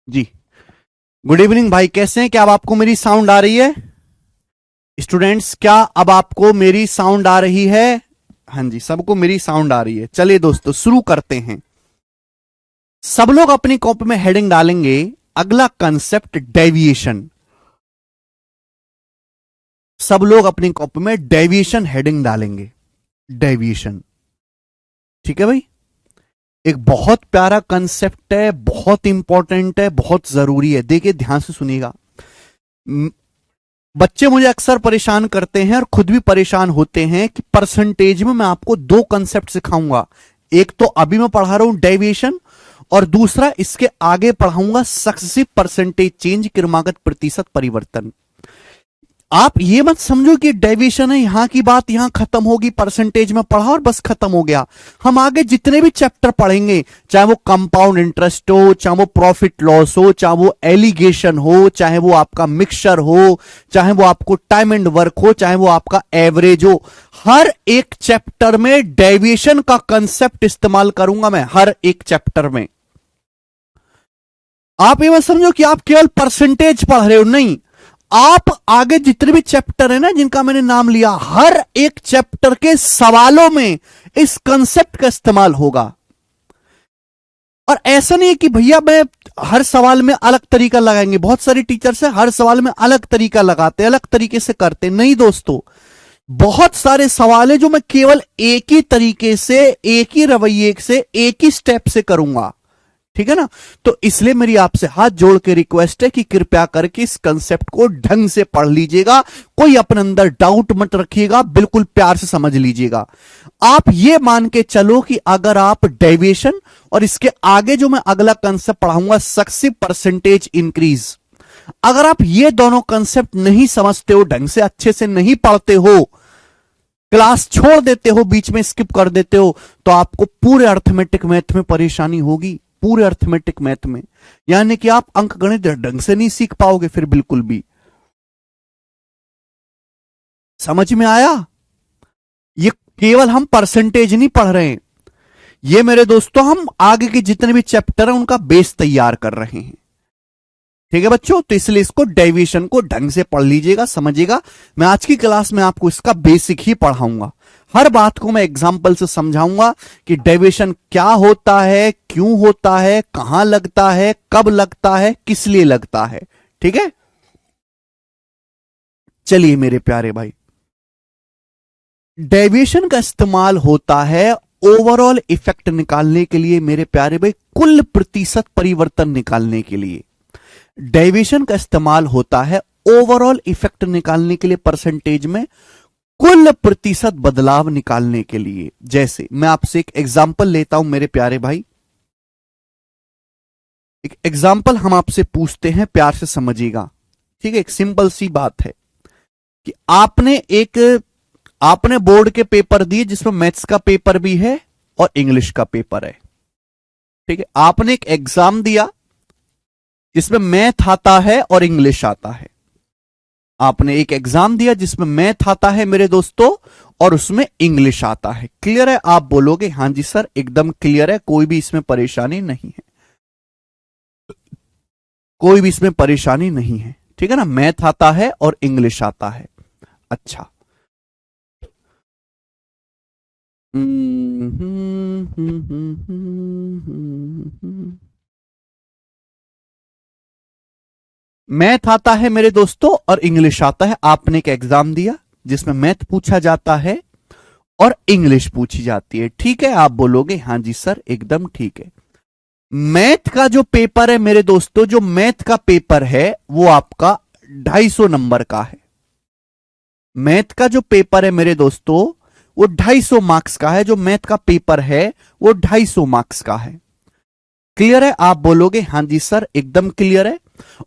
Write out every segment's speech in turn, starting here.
जी। Good evening भाई, कैसे हैं? क्या अब आपको मेरी साउंड आ रही है? स्टूडेंट्स, क्या अब आपको मेरी साउंड आ रही है? हाँ जी, सबको मेरी साउंड आ रही है। चलिए दोस्तों, शुरू करते हैं। सब लोग अपनी कॉपी में हेडिंग डालेंगे, अगला कंसेप्ट डेविएशन। सब लोग अपनी कॉपी में डेविएशन हेडिंग डालेंगे। डेविएशन, ठीक है भाई। एक बहुत प्यारा कंसेप्ट है, बहुत इंपॉर्टेंट है, बहुत जरूरी है। देखिए ध्यान से सुनिएगा। बच्चे मुझे अक्सर परेशान करते हैं और खुद भी परेशान होते हैं कि परसेंटेज में मैं आपको दो कंसेप्ट सिखाऊंगा। एक तो अभी मैं पढ़ा रहा हूं डेविएशन, और दूसरा इसके आगे पढ़ाऊंगा सक्सेसिव परसेंटेज चेंज, क्रमागत प्रतिशत परिवर्तन। आप ये मत समझो कि डेविएशन है, यहां की बात यहां खत्म होगी, परसेंटेज में पढ़ा और बस खत्म हो गया। हम आगे जितने भी चैप्टर पढ़ेंगे, चाहे वो कंपाउंड इंटरेस्ट हो, चाहे वो प्रॉफिट लॉस हो, चाहे वो एलिगेशन हो, चाहे वो आपका मिक्सचर हो, चाहे वो आपको टाइम एंड वर्क हो, चाहे वो आपका एवरेज हो, हर एक चैप्टर में डेविएशन का कंसेप्ट इस्तेमाल करूंगा मैं, हर एक चैप्टर में। आप ये मत समझो कि आप केवल परसेंटेज पढ़ रहे हो, नहीं। आप आगे जितने भी चैप्टर है ना, जिनका मैंने नाम लिया, हर एक चैप्टर के सवालों में इस कंसेप्ट का इस्तेमाल होगा। और ऐसा नहीं है कि भैया मैं हर सवाल में अलग तरीका लगाएंगे। बहुत सारे टीचर्स है हर सवाल में अलग तरीका लगाते, अलग तरीके से करते। नहीं दोस्तों, बहुत सारे सवाल है जो मैं केवल एक ही तरीके से, एक ही रवैये से, एक ही स्टेप से करूंगा, ठीक है ना। तो इसलिए मेरी आपसे हाथ जोड़ के रिक्वेस्ट है कि कृपया करके इस कंसेप्ट को ढंग से पढ़ लीजिएगा। कोई अपने अंदर डाउट मत रखिएगा, बिल्कुल प्यार से समझ लीजिएगा। आप ये मान के चलो कि अगर आप डेविएशन और इसके आगे जो मैं अगला कंसेप्ट पढ़ाऊंगा सक्सेसिव परसेंटेज इंक्रीज, अगर आप ये दोनों कंसेप्ट नहीं समझते हो, ढंग से अच्छे से नहीं पढ़ते हो, क्लास छोड़ देते हो, बीच में स्किप कर देते हो, तो आपको पूरे अर्थमेटिक मैथ में परेशानी होगी। पूरे अर्थमेटिक मैथ में, यानी कि आप अंक गणित ढंग से नहीं सीख पाओगे फिर, बिल्कुल भी। समझ में आया? ये केवल हम परसेंटेज नहीं पढ़ रहे हैं, ये मेरे दोस्तों हम आगे के जितने भी चैप्टर हैं उनका बेस तैयार कर रहे हैं। ठीक है बच्चों, तो इसलिए इसको डेविएशन को ढंग से पढ़ लीजिएगा, समझिएगा। मैं आज की क्लास में आपको इसका बेसिक ही पढ़ाऊंगा। हर बात को मैं एग्जाम्पल से समझाऊंगा कि डेविएशन क्या होता है, क्यों होता है, कहां लगता है, कब लगता है, किस लिए लगता है। ठीक है, चलिए मेरे प्यारे भाई, डेविएशन का इस्तेमाल होता है ओवरऑल इफेक्ट निकालने के लिए मेरे प्यारे भाई, कुल प्रतिशत परिवर्तन निकालने के लिए। डेविएशन का इस्तेमाल होता है ओवरऑल इफेक्ट निकालने के लिए, परसेंटेज में कुल प्रतिशत बदलाव निकालने के लिए। जैसे मैं आपसे एक एग्जांपल लेता हूं मेरे प्यारे भाई, एक एग्जांपल हम आपसे पूछते हैं, प्यार से समझिएगा। ठीक है, एक सिंपल सी बात है कि आपने बोर्ड के पेपर दिए जिसमें मैथ्स का पेपर भी है और इंग्लिश का पेपर है। ठीक है, आपने एक एग्जाम दिया जिसमें मैथ आता है और इंग्लिश आता है। आपने एक एग्जाम दिया जिसमें मैथ आता है मेरे दोस्तों और उसमें इंग्लिश आता है। क्लियर है? आप बोलोगे हां जी सर, एकदम क्लियर है, कोई भी इसमें परेशानी नहीं है, कोई भी इसमें परेशानी नहीं है। ठीक है ना, मैथ आता है और इंग्लिश आता है। अच्छा, मैथ आता है मेरे दोस्तों और इंग्लिश आता है। आपने एक एग्जाम दिया जिसमें मैथ पूछा जाता है और इंग्लिश पूछी जाती है। ठीक है, आप बोलोगे हां जी सर, एकदम ठीक है। मैथ का जो पेपर है मेरे दोस्तों, जो मैथ का पेपर है वो आपका 250 नंबर का है। मैथ का जो पेपर है मेरे दोस्तों वो 250 मार्क्स का है। जो मैथ का पेपर है वो 250 मार्क्स का है। क्लियर है? आप बोलोगे हां जी सर, एकदम क्लियर है।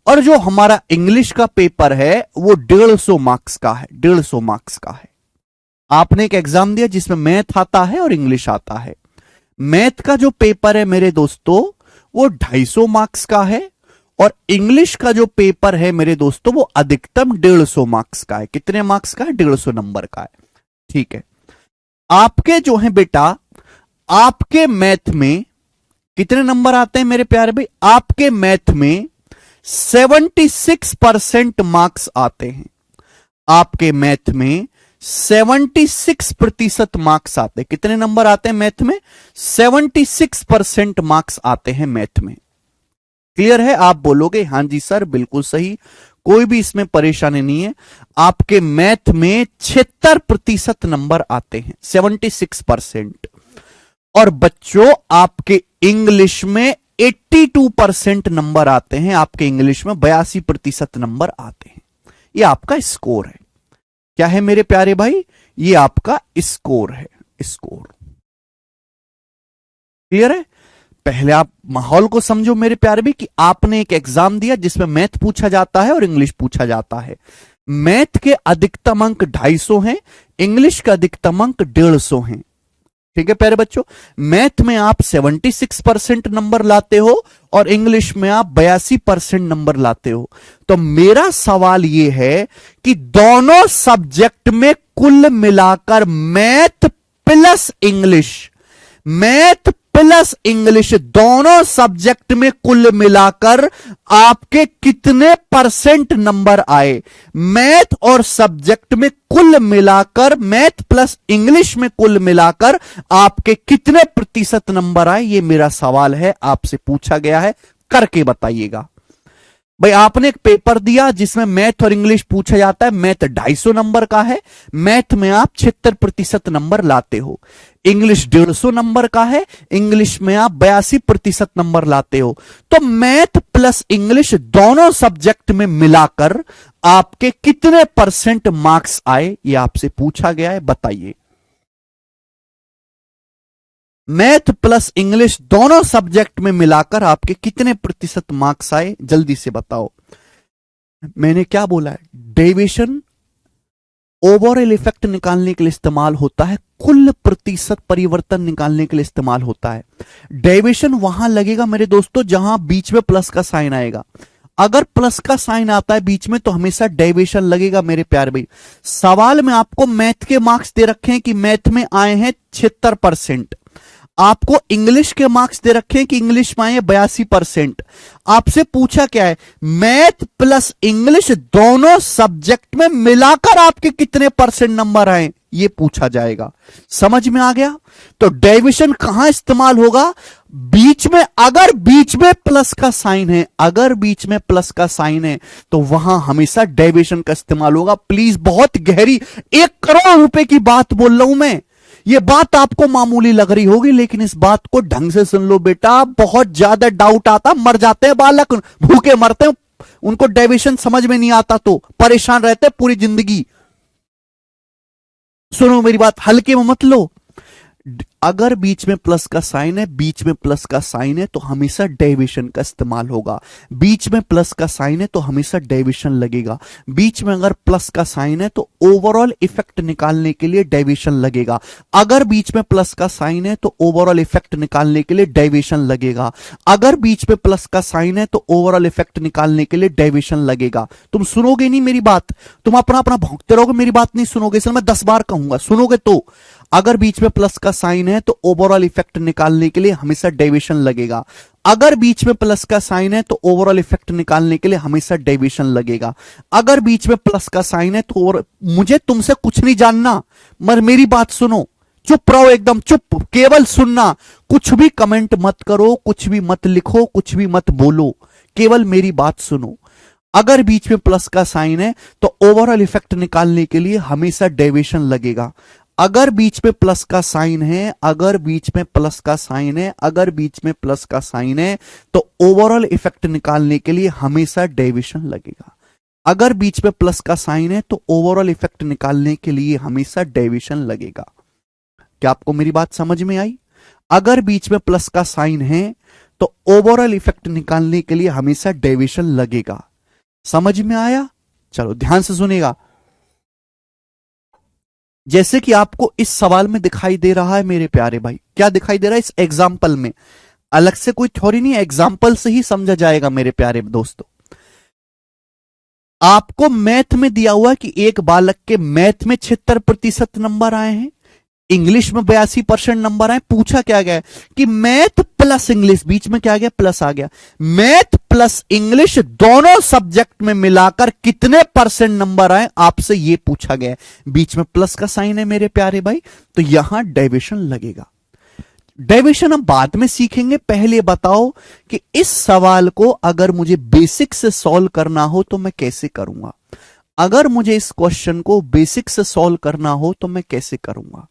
और जो हमारा इंग्लिश का पेपर है वो 150 मार्क्स का है, 150 मार्क्स का है। आपने एक एग्जाम दिया जिसमें मैथ आता है और इंग्लिश आता है। मैथ का जो पेपर है मेरे दोस्तों वो 250 मार्क्स का है, और इंग्लिश का जो पेपर है मेरे दोस्तों वो अधिकतम 150 मार्क्स का है। कितने मार्क्स का है? 150 नंबर का है। ठीक है, आपके जो है बेटा, आपके मैथ में कितने नंबर आते हैं मेरे प्यारे भाई? आपके मैथ में 76% मार्क्स आते हैं। आपके मैथ में 76% मार्क्स आते हैं। कितने नंबर आते हैं मैथ में? 76% मार्क्स आते हैं मैथ में। क्लियर है? आप बोलोगे हां जी सर बिल्कुल सही, कोई भी इसमें परेशानी नहीं है। आपके मैथ में 76% नंबर आते हैं, 76%। और बच्चों आपके इंग्लिश में 82% नंबर आते हैं। आपके इंग्लिश में 82% नंबर आते हैं। यह आपका स्कोर है। क्या है मेरे प्यारे भाई? ये आपका स्कोर है, स्कोर। क्लियर है? पहले आप माहौल को समझो मेरे प्यारे भी, कि आपने एक एग्जाम दिया जिसमें मैथ पूछा जाता है और इंग्लिश पूछा जाता है। मैथ के अधिकतम अंक 250 हैं, इंग्लिश का अधिकतम अंक 150 हैं। ठीक है प्यारे बच्चों, मैथ में आप 76% नंबर लाते हो और इंग्लिश में आप 82% नंबर लाते हो। तो मेरा सवाल यह है कि दोनों सब्जेक्ट में कुल मिलाकर मैथ प्लस इंग्लिश दोनों सब्जेक्ट में कुल मिलाकर आपके कितने परसेंट नंबर आए? मैथ और सब्जेक्ट में कुल मिलाकर, मैथ प्लस इंग्लिश में कुल मिलाकर आपके कितने प्रतिशत नंबर आए? यह मेरा सवाल है, आपसे पूछा गया है, करके बताइएगा। भाई आपने एक पेपर दिया जिसमें मैथ और इंग्लिश पूछा जाता है। मैथ 250 नंबर का है, मैथ में आप 76% नंबर लाते हो। इंग्लिश 150 नंबर का है, इंग्लिश में आप 82% नंबर लाते हो। तो मैथ प्लस इंग्लिश दोनों सब्जेक्ट में मिलाकर आपके कितने परसेंट मार्क्स आए? ये आपसे पूछा गया है, बताइए। मैथ प्लस इंग्लिश दोनों सब्जेक्ट में मिलाकर आपके कितने प्रतिशत मार्क्स आए? जल्दी से बताओ। मैंने क्या बोला है? डेविएशन ओवरऑल इफेक्ट निकालने के लिए इस्तेमाल होता है, कुल प्रतिशत परिवर्तन निकालने के लिए इस्तेमाल होता है। डेविएशन वहां लगेगा मेरे दोस्तों जहां बीच में प्लस का साइन आएगा। अगर प्लस का साइन आता है बीच में तो हमेशा डेविएशन लगेगा मेरे प्यारे भाई। सवाल में आपको मैथ के मार्क्स दे रखे हैं कि मैथ में आए हैं 76%। आपको इंग्लिश के मार्क्स दे रखे हैं कि इंग्लिश में आए 82%। आपसे पूछा क्या है? मैथ प्लस इंग्लिश दोनों सब्जेक्ट में मिलाकर आपके कितने परसेंट नंबर आए, ये पूछा जाएगा। समझ में आ गया? तो डेविएशन कहां इस्तेमाल होगा? बीच में, अगर बीच में प्लस का साइन है, अगर बीच में प्लस का साइन है तो वहां हमेशा डेविएशन का इस्तेमाल होगा। प्लीज, बहुत गहरी 1 करोड़ रुपए की बात बोल रहा हूं मैं। यह बात आपको मामूली लग रही होगी, लेकिन इस बात को ढंग से सुन लो बेटा। बहुत ज्यादा डाउट आता, मर जाते हैं बालक, भूखे मरते हैं, उनको डेविएशन समझ में नहीं आता तो परेशान रहते हैं पूरी जिंदगी। सुनो मेरी बात, हल्के में मत लो। अगर बीच में प्लस का साइन है, बीच में प्लस का साइन है तो हमेशा डेविएशन का इस्तेमाल होगा। बीच में प्लस का साइन है तो हमेशा डेविएशन लगेगा। बीच में अगर प्लस का साइन है तो ओवरऑल इफेक्ट निकालने के लिए डेविएशन लगेगा। अगर बीच में प्लस का साइन है तो ओवरऑल इफेक्ट निकालने के लिए डेविएशन लगेगा। अगर बीच में प्लस का साइन है तो ओवरऑल इफेक्ट निकालने के लिए डेविएशन लगेगा। तुम सुनोगे नहीं मेरी बात, तुम अपना अपना भौंकते रहोगे, मेरी बात नहीं सुनोगे। इसलिए मैं 10 बार कहूंगा, सुनोगे तो। अगर बीच में प्लस का साइन है तो ओवरऑल इफेक्ट निकालने के लिए हमेशा डेविएशन लगेगा। अगर बीच में प्लस का साइन है तो ओवरऑल इफेक्ट निकालने के लिए हमेशा डेविएशन लगेगा। अगर बीच में प्लस का साइन है तो मुझे तुमसे कुछ नहीं जानना, मगर मेरी बात सुनो। चुप रहो, एकदम चुप, केवल सुनना। कुछ भी कमेंट मत करो, कुछ भी मत लिखो, कुछ भी मत बोलो, केवल मेरी बात सुनो। अगर बीच में प्लस का साइन है तो ओवरऑल इफेक्ट निकालने के लिए हमेशा डेविएशन लगेगा। अगर बीच में प्लस का साइन है, अगर बीच में प्लस का साइन है, अगर बीच में प्लस का साइन है तो ओवरऑल इफेक्ट निकालने के लिए हमेशा डेविएशन लगेगा। अगर बीच में प्लस का साइन है तो ओवरऑल इफेक्ट निकालने के लिए हमेशा डेविएशन लगेगा। क्या आपको मेरी बात समझ में आई? अगर बीच में प्लस का साइन है तो ओवरऑल इफेक्ट निकालने के लिए हमेशा डेविएशन लगेगा। समझ में आया? चलो ध्यान से सुनेगा। जैसे कि आपको इस सवाल में दिखाई दे रहा है मेरे प्यारे भाई, क्या दिखाई दे रहा है इस एग्जाम्पल में? अलग से कोई थ्योरी नहीं है, एग्जाम्पल से ही समझा जाएगा मेरे प्यारे दोस्तों। आपको मैथ में दिया हुआ कि एक बालक के मैथ में 76% नंबर आए हैं, इंग्लिश में 82% नंबर आए। पूछा क्या गया कि मैथ प्लस इंग्लिश, बीच में क्या आ गया, प्लस आ गया, मैथ प्लस इंग्लिश दोनों सब्जेक्ट में मिलाकर कितने परसेंट नंबर आए, आपसे यह पूछा गया। बीच में प्लस का साइन है मेरे प्यारे भाई, तो यहां डेविएशन लगेगा। डेविएशन हम बाद में सीखेंगे, पहले बताओ कि इस सवाल को अगर मुझे बेसिक से सॉल्व करना हो तो मैं कैसे करूंगा। अगर मुझे इस क्वेश्चन को बेसिक से सॉल्व करना हो तो मैं कैसे करूंगा,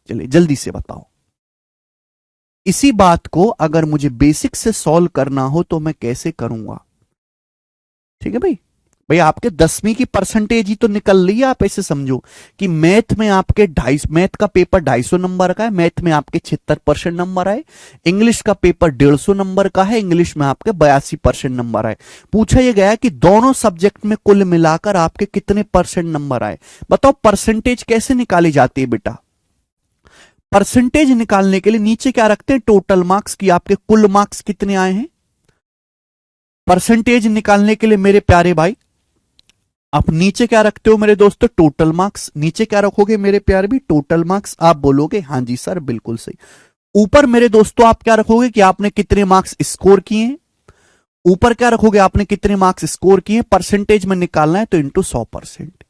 चलिए जल्दी से बताओ। इसी बात को अगर मुझे बेसिक से सॉल्व करना हो तो मैं कैसे करूंगा। ठीक है भाई, भाई आपके 10वीं की परसेंटेज ही तो निकल रही है। आप ऐसे समझो कि मैथ में आपके 250, मैथ का पेपर 250 नंबर का है, मैथ में आपके 76% नंबर आए। इंग्लिश का पेपर 150 नंबर का है, इंग्लिश में आपके 82% नंबर आए। पूछा यह गया कि दोनों सब्जेक्ट में कुल मिलाकर आपके कितने परसेंट नंबर आए। बताओ परसेंटेज कैसे निकाली जाती है बेटा। परसेंटेज निकालने के लिए नीचे क्या रखते हैं, टोटल मार्क्स की आपके कुल मार्क्स कितने आए हैं। परसेंटेज निकालने के लिए मेरे प्यारे भाई आप नीचे क्या रखते हो मेरे दोस्तों, टोटल मार्क्स। नीचे क्या रखोगे मेरे प्यारे भी, टोटल मार्क्स। आप बोलोगे हां जी सर बिल्कुल सही। ऊपर मेरे दोस्तों आप क्या रखोगे कि आपने कितने मार्क्स स्कोर किए। ऊपर क्या रखोगे, आपने कितने मार्क्स स्कोर किए। परसेंटेज में निकालना है तो इंटू 100%।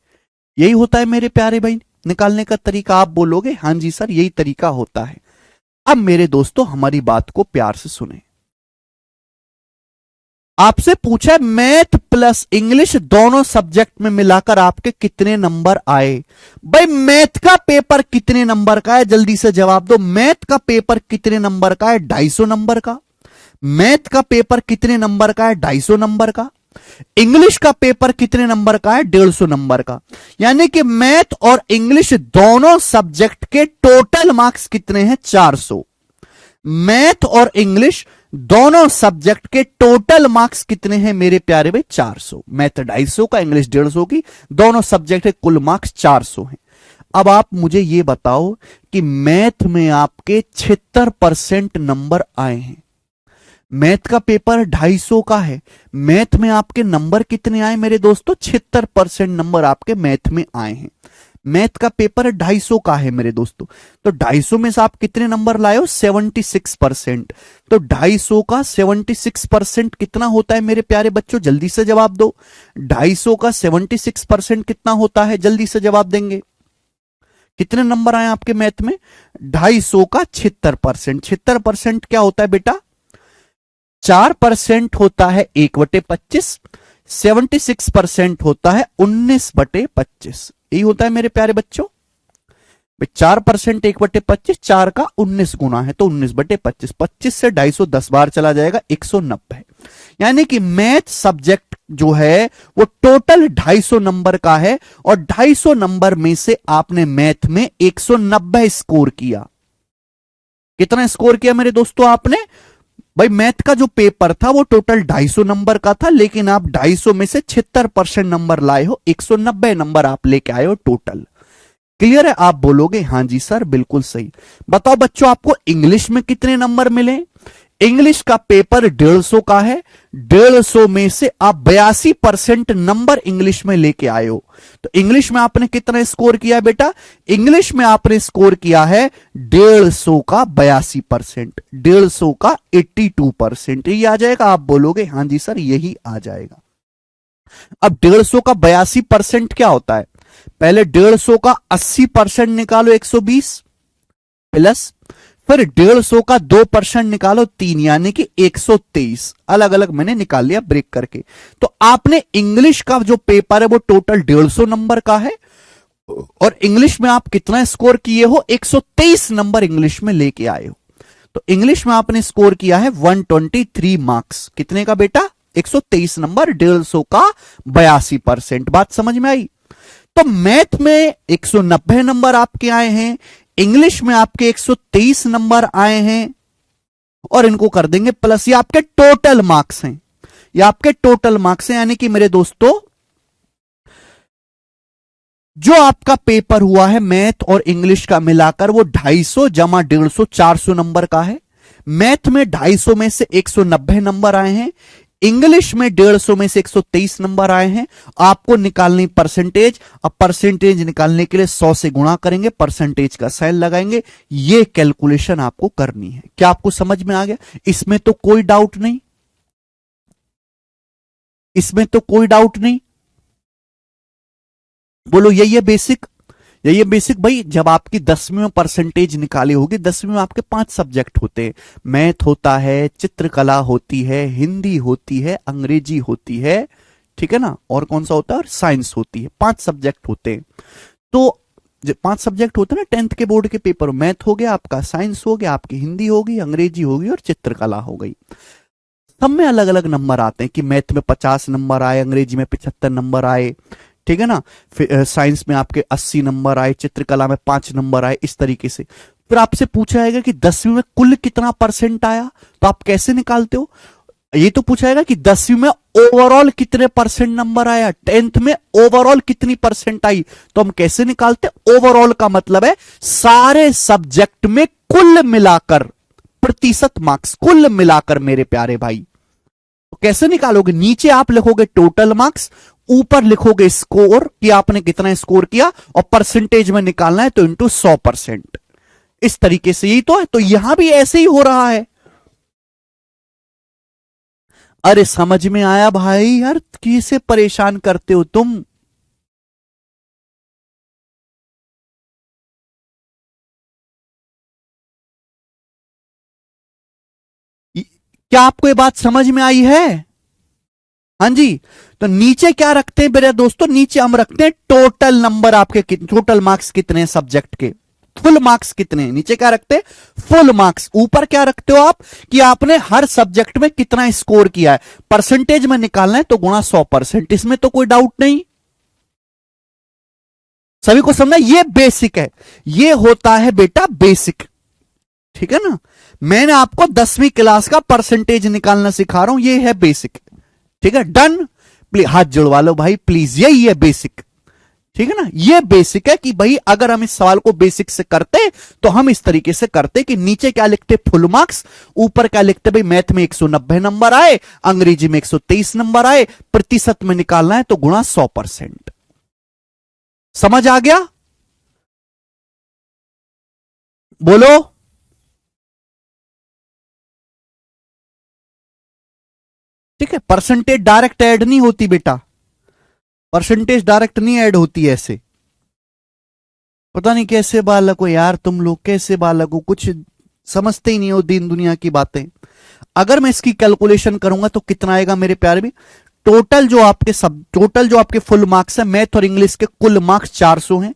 यही होता है मेरे प्यारे भाई निकालने का तरीका। आप बोलोगे हां जी सर यही तरीका होता है। अब मेरे दोस्तों हमारी बात को प्यार से सुने। आपसे पूछा है मैथ प्लस इंग्लिश दोनों सब्जेक्ट में मिलाकर आपके कितने नंबर आए। भाई मैथ का पेपर कितने नंबर का है, जल्दी से जवाब दो। मैथ का पेपर कितने नंबर का है, 250 नंबर का। मैथ का पेपर कितने नंबर का है, 250 नंबर का। इंग्लिश का पेपर कितने नंबर का है, 150 नंबर का। यानी कि मैथ और इंग्लिश दोनों सब्जेक्ट के टोटल मार्क्स कितने हैं, 400। मैथ और इंग्लिश दोनों सब्जेक्ट के टोटल मार्क्स कितने हैं मेरे प्यारे भाई, 400। मैथ 250 का, इंग्लिश 150 की, दोनों सब्जेक्ट के कुल मार्क्स 400 हैं। अब आप मुझे यह बताओ कि मैथ में आपके 76% नंबर आए हैं। मैथ का पेपर 250 का है, मैथ में आपके नंबर कितने आए मेरे दोस्तों, 76% नंबर आपके मैथ में आए हैं। मैथ का पेपर 250 का है मेरे दोस्तों, तो 250 में से आप कितने नंबर लाए हो, 76%। तो 250 का 76% कितना होता है मेरे प्यारे बच्चों, जल्दी से जवाब दो। 250 का 76% कितना होता है, जल्दी से जवाब देंगे। कितने नंबर आए आपके मैथ में, 250 का 76%। 76% क्या होता है बेटा, 4% होता है 1/25, 76% होता है 19/25। यही होता है मेरे प्यारे बच्चों। 4% 1/25, 4 का 19 गुना है तो 19/25। 25 से 250 10 बार चला जाएगा, 190। यानी कि मैथ सब्जेक्ट जो है वो टोटल 250 नंबर का है और 250 नंबर में से आपने मैथ में 190 स्कोर किया। कितना स्कोर किया मेरे दोस्तों आपने, भाई मैथ का जो पेपर था वो टोटल 250 नंबर का था, लेकिन आप 250 में से 76% नंबर लाए हो, 190 नंबर आप लेके आए हो टोटल। क्लियर है, आप बोलोगे हां जी सर बिल्कुल सही। बताओ बच्चों आपको इंग्लिश में कितने नंबर मिले। इंग्लिश का पेपर 150 का है, 150 में से आप 82% नंबर इंग्लिश में लेके आए हो। तो इंग्लिश में आपने कितना स्कोर किया बेटा, इंग्लिश में आपने स्कोर किया है 150 का 82%, 150 का 82%। ये आ जाएगा, आप बोलोगे हां जी सर यही आ जाएगा। अब 150 का 82% क्या होता है, पहले 150 का 80% निकालो 120 प्लस, फिर 150 का 2% निकालो 3, यानी कि 123। अलग अलग मैंने निकाल लिया ब्रेक करके। तो आपने इंग्लिश का जो पेपर है वो टोटल 150 नंबर का है और इंग्लिश में आप कितना स्कोर किए हो, 123 नंबर इंग्लिश में लेके आए हो। तो इंग्लिश में आपने स्कोर किया है 123 मार्क्स। कितने का बेटा, 123 नंबर, 150 का 82%। बात समझ में आई। तो मैथ में 190 नंबर आपके आए हैं, इंग्लिश में आपके 123 नंबर आए हैं और इनको कर देंगे प्लस। ये आपके टोटल मार्क्स हैं, ये आपके टोटल मार्क्स हैं। यानी कि मेरे दोस्तों जो आपका पेपर हुआ है मैथ और इंग्लिश का मिलाकर वो 250 जमा 150 400 नंबर का है। मैथ में 250 में से 190 नंबर आए हैं, इंग्लिश में 150 में से 123 नंबर आए हैं, आपको निकालनी परसेंटेज। अब परसेंटेज निकालने के लिए 100 से गुणा करेंगे, परसेंटेज का साइन लगाएंगे, ये कैलकुलेशन आपको करनी है। क्या आपको समझ में आ गया? इसमें तो कोई डाउट नहीं, इसमें तो कोई डाउट नहीं। बोलो यही है बेसिक, यही है बेसिक। भाई जब आपकी 10वीं में परसेंटेज निकाली होगी, 10वीं में आपके 5 सब्जेक्ट होते हैं, मैथ होता है, चित्रकला होती है, हिंदी होती है, अंग्रेजी होती है, ठीक है ना, और कौन सा होता है, और साइंस होती है। 5 सब्जेक्ट होते हैं। तो 5 सब्जेक्ट होते हैं ना 10th के बोर्ड के पेपर, मैथ हो गया आपका, साइंस हो गया आपकी, हिंदी होगी, अंग्रेजी होगी और चित्रकला हो गई। सब में अलग अलग नंबर आते हैं कि मैथ में 50 नंबर आए, अंग्रेजी में 75 नंबर आए, ठीक है ना, फिर साइंस में आपके 80 नंबर आए, चित्रकला में 5 नंबर आए, इस तरीके से। फिर आपसे पूछा जाएगा कि 10वीं में कुल कितना परसेंट आया, तो आप कैसे निकालते हो? ये तो पूछा जाएगा कि 10वीं में ओवरऑल कितने परसेंट नंबर आया, 10th में ओवरऑल कितनी परसेंट आई, तो हम कैसे निकालते? ओवरऑल का मतलब है सारे सब्जेक्ट में कुल मिलाकर, प्रतिशत मार्क्स कुल मिलाकर मेरे प्यारे भाई। तो कैसे निकालोगे? नीचे आप लिखोगे टोटल मार्क्स, ऊपर लिखोगे स्कोर कि आपने कितना स्कोर किया, और परसेंटेज में निकालना है तो इंटू 100%। इस तरीके से यही तो है। तो यहां भी ऐसे ही हो रहा है। अरे समझ में आया भाई? यार किसे परेशान करते हो तुम? क्या आपको ये बात समझ में आई है? हाँ जी। तो नीचे क्या रखते हैं मेरे दोस्तों? नीचे हम रखते हैं टोटल नंबर आपके, टोटल मार्क्स कितने सब्जेक्ट के, फुल मार्क्स कितने। नीचे क्या रखते हैं? Full marks. ऊपर क्या रखते हो आप कि आपने हर सब्जेक्ट में कितना स्कोर किया है, परसेंटेज में निकालना है तो गुणा 100%। इसमें तो कोई डाउट नहीं, सभी को समझना। ये बेसिक है, ये होता है बेटा बेसिक, ठीक है ना। मैंने आपको 10वीं क्लास का परसेंटेज निकालना सिखा रहा हूं, ये है बेसिक, ठीक है। डन, प्लीज हाथ जुड़वा लो भाई प्लीज, यही है बेसिक, ठीक है ना। ये बेसिक है कि भाई अगर हम इस सवाल को बेसिक से करते तो हम इस तरीके से करते कि नीचे क्या लिखते, फुल मार्क्स, ऊपर क्या लिखते, भाई मैथ में 190 नंबर आए, अंग्रेजी में 123 नंबर आए, प्रतिशत में निकालना है तो गुणा 100%। समझ आ गया? बोलो। ठीक है, परसेंटेज डायरेक्ट ऐड नहीं होती बेटा, परसेंटेज डायरेक्ट नहीं ऐड होती ऐसे। पता नहीं कैसे बालक हो यार तुम लोग, कैसे बालक हो, कुछ समझते ही नहीं हो दीन दुनिया की बातें। अगर मैं इसकी कैलकुलेशन करूंगा तो कितना आएगा मेरे प्यारे भी? टोटल जो आपके फुल मार्क्स है, मैथ और इंग्लिश के कुल मार्क्स 400 हैं,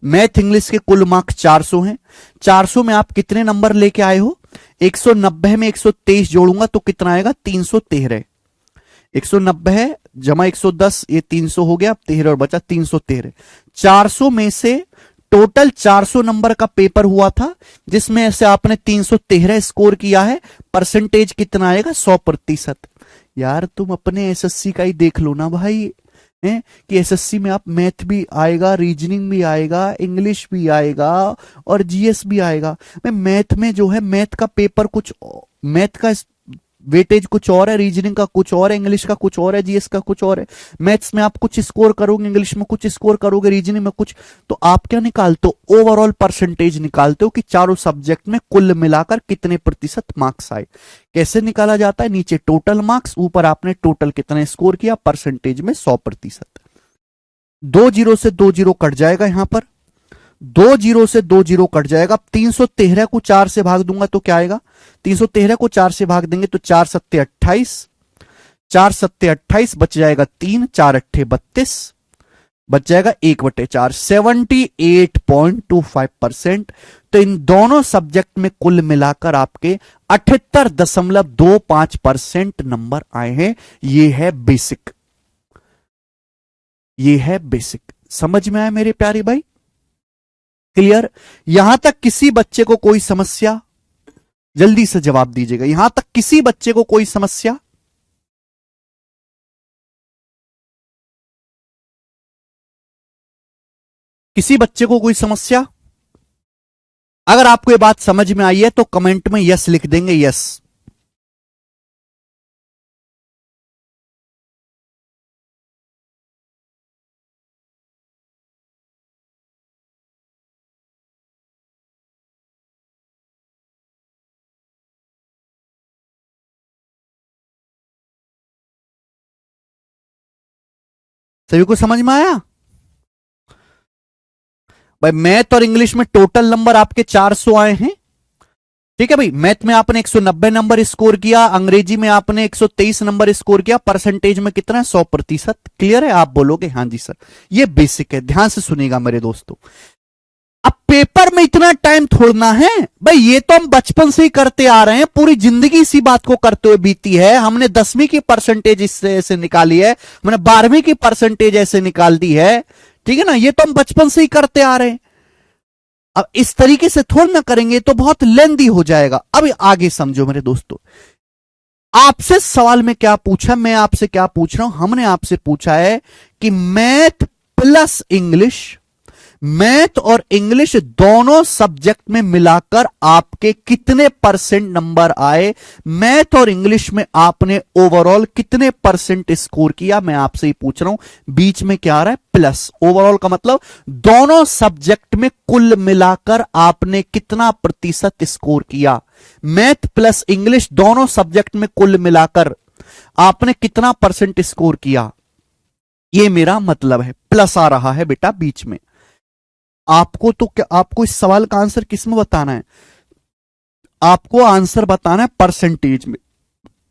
मैथ इंग्लिश के कुल मार्क्स 400 हैं। 400 में आप कितने नंबर लेके आए हो? 190 में 123 जोड़ूंगा तो कितना आएगा? 313। 190 जमा 110, ये 300 हो गया, 13 और बचा 313। 400 में से टोटल 400 नंबर का पेपर हुआ था जिसमें से आपने 313 स्कोर किया है, परसेंटेज कितना आएगा? 100%। यार तुम अपने एसएससी का ही देख लो ना भाई, है कि एसएससी में आप मैथ भी आएगा, रीजनिंग भी आएगा, इंग्लिश भी आएगा और जीएस भी आएगा। मैथ में जो है, मैथ का पेपर कुछ, मैथ का वेटेज कुछ और है, रीजनिंग का कुछ और है, इंग्लिश का कुछ और है, जीएस का कुछ और है। मैथ्स में आप कुछ स्कोर करोगे, इंग्लिश में कुछ स्कोर करोगे, रीजनिंग में कुछ। तो आप क्या निकालते हो? ओवरऑल परसेंटेज निकालते हो कि चारों सब्जेक्ट में कुल मिलाकर कितने प्रतिशत मार्क्स आए। कैसे निकाला जाता है? नीचे टोटल मार्क्स, ऊपर आपने टोटल कितना स्कोर किया, परसेंटेज में 100%। 2 जीरो से 2 जीरो कट जाएगा, यहां पर 2 जीरो से 2 जीरो कट जाएगा। 313 को 4 से भाग दूंगा तो क्या आएगा? 313 को 4 से भाग देंगे तो 4 सत्ते 28, 4 सत्ते 28, बच जाएगा 3, 4 अट्ठे 32, बच जाएगा 1/4, 78.25%। तो इन दोनों सब्जेक्ट में कुल मिलाकर आपके 78.25% नंबर आए हैं। ये है बेसिक, ये है बेसिक। समझ में आया मेरे प्यारे भाई? क्लियर? यहां तक किसी बच्चे को कोई समस्या? जल्दी से जवाब दीजिएगा, यहां तक किसी बच्चे को कोई समस्या? किसी बच्चे को कोई समस्या? अगर आपको यह बात समझ में आई है तो कमेंट में यस लिख देंगे, यस। सभी को समझ में आया भाई? मैथ और इंग्लिश में टोटल नंबर आपके 400 आए हैं। ठीक है भाई, मैथ में आपने 190 नंबर स्कोर किया, अंग्रेजी में आपने 123 नंबर स्कोर किया, परसेंटेज में कितना है? 100%। क्लियर है? आप बोलोगे हाँ जी सर। ये बेसिक है, ध्यान से सुनिएगा मेरे दोस्तों। अब पेपर में इतना टाइम छोड़ना है भाई, ये तो हम बचपन से ही करते आ रहे हैं, पूरी जिंदगी इसी बात को करते हुए बीती है। हमने 10वीं की परसेंटेज इससे ऐसे निकाली है, हमने 12वीं की परसेंटेज ऐसे निकाल दी है। ठीक है ना, ये तो हम बचपन से ही करते आ रहे हैं। अब इस तरीके से थोड़ा ना करेंगे तो बहुत लेंदी हो जाएगा। अब आगे समझो मेरे दोस्तों, आपसे सवाल में क्या पूछा, मैं आपसे क्या पूछ रहा हूं, हमने आपसे पूछा है कि मैथ प्लस इंग्लिश, मैथ और इंग्लिश दोनों सब्जेक्ट में मिलाकर आपके कितने परसेंट नंबर आए, मैथ और इंग्लिश में आपने ओवरऑल कितने परसेंट स्कोर किया, मैं आपसे ही पूछ रहा हूं। बीच में क्या आ रहा है? प्लस। ओवरऑल का मतलब दोनों सब्जेक्ट में कुल मिलाकर आपने कितना प्रतिशत स्कोर किया। मैथ प्लस इंग्लिश दोनों सब्जेक्ट में कुल मिलाकर आपने कितना परसेंट स्कोर किया, यह मेरा मतलब है। प्लस आ रहा है बेटा बीच में। आपको तो क्या, आपको इस सवाल का आंसर किस में बताना है? आपको आंसर बताना है परसेंटेज में।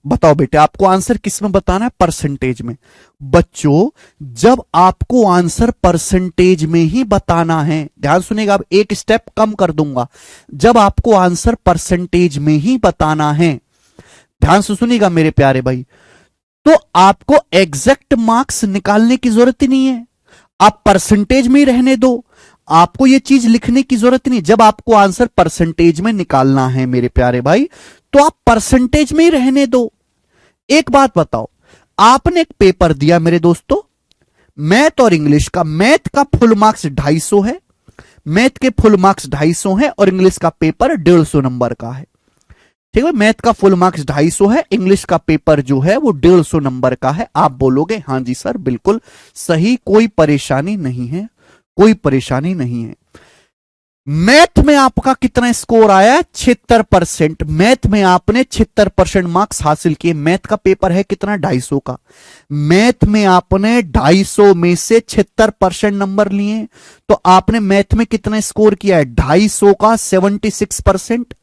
बताओ बेटे, आपको आंसर किस में बताना है? परसेंटेज में। बच्चों, जब आपको आंसर परसेंटेज में ही बताना है, ध्यान सुनिएगा, अब एक स्टेप कम कर दूंगा, जब आपको आंसर परसेंटेज में ही बताना है, ध्यान से सुनिएगा मेरे प्यारे भाई, तो आपको एग्जैक्ट मार्क्स निकालने की जरूरत ही नहीं है, आप परसेंटेज में ही रहने दो। आपको यह चीज लिखने की जरूरत नहीं। जब आपको आंसर परसेंटेज में निकालना है मेरे प्यारे भाई, तो आप परसेंटेज में ही रहने दो। एक बात बताओ, आपने एक पेपर दिया मेरे दोस्तों, मैथ और इंग्लिश का, मैथ का फुल मार्क्स 250 है, मैथ के फुल मार्क्स 250 है, और इंग्लिश का पेपर 150 नंबर का है। ठीक है, मैथ का फुल मार्क्स 250 है, इंग्लिश का पेपर जो है वो 150 नंबर का है। आप बोलोगे हाँ जी सर बिल्कुल सही, कोई परेशानी नहीं है, कोई परेशानी नहीं है। मैथ में आपका कितना स्कोर आया? 76%। मैथ में आपने 76% मार्क्स हासिल किए। मैथ का पेपर है कितना? 250 का। मैथ में आपने 250 में से 76% नंबर लिए, तो आपने मैथ में कितना स्कोर किया है? 250 का 76%।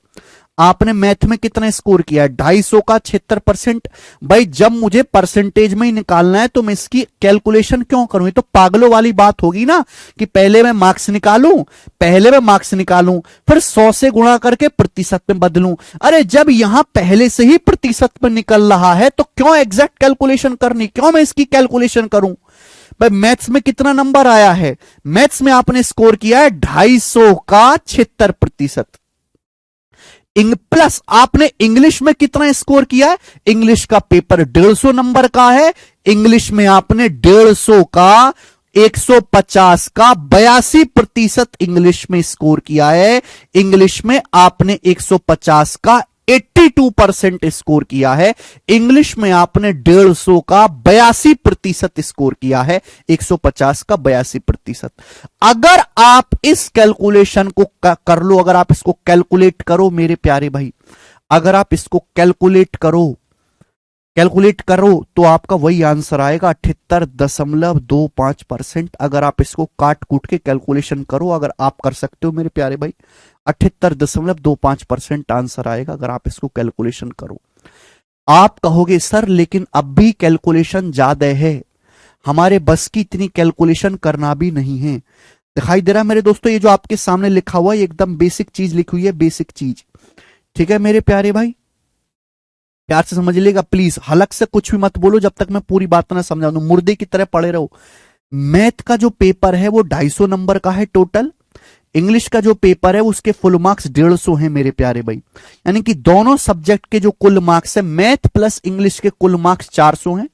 आपने मैथ में कितना स्कोर किया है? 250 का 76%। भाई जब मुझे परसेंटेज में ही निकालना है तो मैं इसकी कैलकुलेशन क्यों करूं? ये तो पागलों वाली बात होगी ना, कि पहले मैं मार्क्स निकालूं, फिर 100 से गुणा करके प्रतिशत में बदलूं। अरे जब यहां पहले से ही प्रतिशत में निकल रहा है तो क्यों एग्जैक्ट कैलकुलेशन करनी, क्यों मैं इसकी कैलकुलेशन करूं? भाई मैथ्स में कितना नंबर आया है? मैथ्स में आपने स्कोर किया है 250 का 76%। प्लस आपने इंग्लिश में कितना स्कोर किया है? इंग्लिश का पेपर 150 नंबर का है, इंग्लिश में आपने 150 का 150 का 82% इंग्लिश में स्कोर किया है। इंग्लिश में आपने 150 का 82% स्कोर किया है, इंग्लिश में आपने 150 का 82% स्कोर किया है, 150 का 82%। अगर आप इस कैलकुलेशन को कर लो, अगर आप इसको कैलकुलेट करो मेरे प्यारे भाई, अगर आप इसको कैलकुलेट करो तो आपका वही आंसर आएगा 78.25%। अगर आप इसको काट कूट के कैलकुलेशन करो, अगर आप कर सकते हो मेरे प्यारे भाई, 78.25% आंसर आएगा अगर आप इसको कैलकुलेशन करो। आप कहोगे सर लेकिन अब भी कैलकुलेशन ज्यादा है, हमारे बस की इतनी कैलकुलेशन करना भी नहीं है। दिखाई दे रहा है मेरे दोस्तों, ये जो आपके सामने लिखा हुआ है एकदम बेसिक चीज लिखी हुई है, बेसिक चीज। ठीक है मेरे प्यारे भाई, प्यार से समझ लीजिएगा प्लीज, हलक से कुछ भी मत बोलो जब तक मैं पूरी बात ना समझा दूं, मुर्दे की तरह पड़े रहो। मैथ का जो पेपर है वो 250 नंबर का है टोटल, इंग्लिश का जो पेपर है उसके फुल मार्क्स 150 हैं मेरे प्यारे भाई, यानी कि दोनों सब्जेक्ट के जो कुल मार्क्स है, मैथ प्लस इंग्लिश के कुल मार्क्स 400 हैं,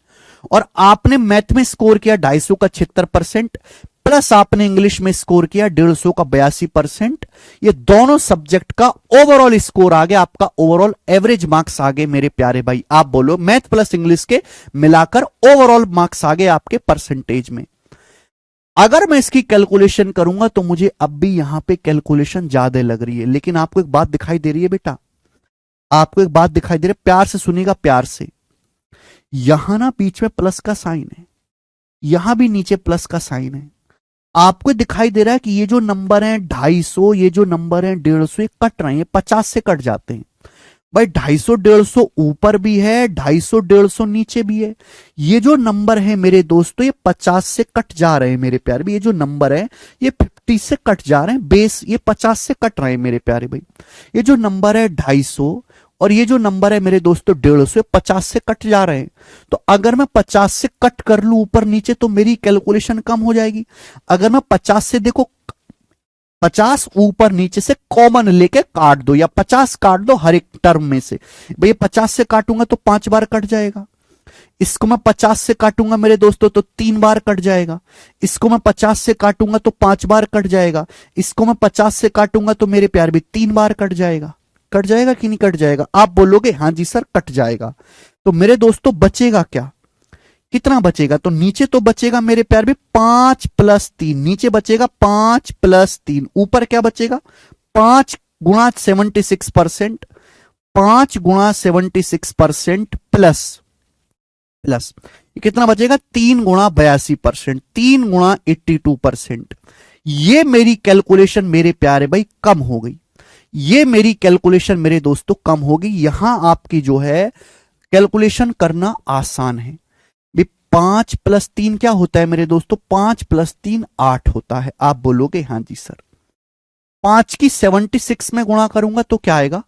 और आपने मैथ में स्कोर किया 250 का 76%, प्लस आपने इंग्लिश में स्कोर किया 150 का 82%। ये दोनों सब्जेक्ट का ओवरऑल स्कोर आ गया, आपका ओवरऑल एवरेज मार्क्स आ गए मेरे प्यारे भाई। आप बोलो मैथ प्लस इंग्लिश के मिलाकर ओवरऑल मार्क्स आ गए आपके परसेंटेज में। अगर मैं इसकी कैलकुलेशन करूंगा तो मुझे अब भी यहां पे कैलकुलेशन ज्यादा लग रही है, लेकिन आपको एक बात दिखाई दे रही है बेटा, आपको एक बात दिखाई दे रही है, प्यार से सुनिएगा, प्यार से। यहां ना बीच में प्लस का साइन है, यहां भी नीचे प्लस का साइन है। आपको दिखाई दे रहा है कि ये जो नंबर है 250, ये जो नंबर है 150, ये कट रहे हैं, 50 से कट जाते हैं। भाई 250 150 ऊपर भी है, 250 150 नीचे भी है। ये जो नंबर है मेरे दोस्तों ये 50 से कट जा रहे हैं मेरे प्यारे भाई। ये जो नंबर है ये 50 से कट जा रहे हैं, बेस ये 50 से कट रहे हैं मेरे प्यारे भाई। ये जो नंबर है 250 और ये जो नंबर है मेरे दोस्तों 150, 50 से कट जा रहे हैं। तो अगर मैं 50 से कट कर लूं ऊपर नीचे तो मेरी कैलकुलेशन कम हो जाएगी। अगर मैं 50 से देखो 50 ऊपर नीचे से कॉमन लेके काट दो, या 50 काट दो हर एक टर्म में से। भाई 50 से काटूंगा तो 5 बार कट जाएगा। इसको मैं 50 से काटूंगा मेरे दोस्तों तो 3 बार कट जाएगा। इसको मैं 50 से काटूंगा तो 5 बार कट जाएगा। इसको मैं 50 से काटूंगा तो मेरे प्यार भी 3 बार कट जाएगा। कट जाएगा कि नहीं कट जाएगा? आप बोलोगे हाँ जी सर कट जाएगा। तो मेरे दोस्तों बचेगा क्या? कितना बचेगा? तो नीचे तो बचेगा मेरे प्यार भी 5 + 3, नीचे बचेगा 5 + 3, ऊपर क्या बचेगा? 5 गुणा 76%, 5 गुणा 76% प्लस ये कितना बचेगा? 3 गुणा 82%, 3 गुणा 82%। ये मेरी कैलकुलेशन मेरे प्यारे भाई कम हो गई। ये मेरी कैलकुलेशन मेरे दोस्तों कम होगी। यहां आपकी जो है कैलकुलेशन करना आसान है। 5 + 3 क्या होता है मेरे दोस्तों? 5 + 3 8 होता है। आप बोलोगे हाँ जी सर। 5 की 76 में गुणा करूंगा तो क्या आएगा?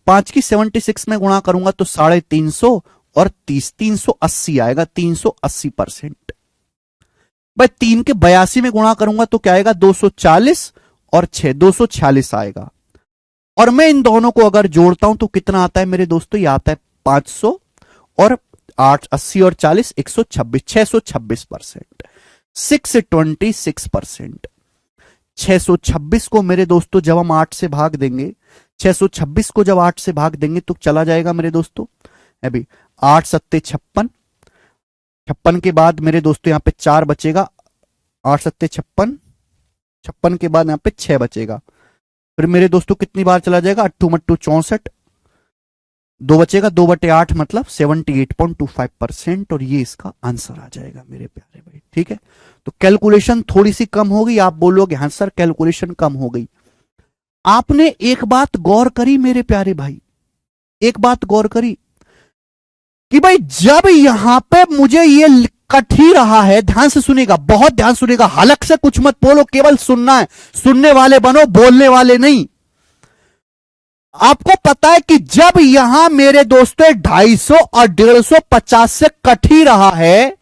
5 की 76 में गुणा करूंगा तो 350 और 30, 380 आएगा, 380%। भाई 3 के 82 में गुणा करूंगा तो क्या आएगा? 240 और 6, 246 आएगा। और मैं इन दोनों को अगर जोड़ता हूं तो कितना आता है मेरे दोस्तों? ये आता है 500 और 8, 80 और 40, 126, 626%, 626%। 626 को मेरे दोस्तों जब हम 8 से भाग देंगे, 626 को जब 8 से भाग देंगे तो चला जाएगा मेरे दोस्तों। अभी 8 सत्ते 56, 56 के बाद मेरे दोस्तों यहां पे 4 बचेगा, 8 सत्ते 56, 56 के बाद यहां पे 6 बचेगा। फिर मेरे दोस्तों कितनी बार चला जाएगा? 8 मट्टू 64, 2 बचेगा, 2/8 मतलब 78.25%। और ये इसका आंसर आ जाएगा मेरे प्यारे भाई। ठीक है, तो कैलकुलेशन थोड़ी सी कम हो गई। आप बोलोगे हाँ सर कैलकुलेशन कम हो गई। आपने एक बात गौर करी मेरे प्यारे भाई, एक बात गौर करी कि भाई जब यहां पे मुझे ये कट ही रहा है, ध्यान से सुनेगा, बहुत ध्यान सुनेगा, हलक से कुछ मत बोलो, केवल सुनना है। सुनने वाले बनो, बोलने वाले नहीं। आपको पता है कि जब यहां मेरे दोस्तों 250 और 150 50 से कट ही रहा है,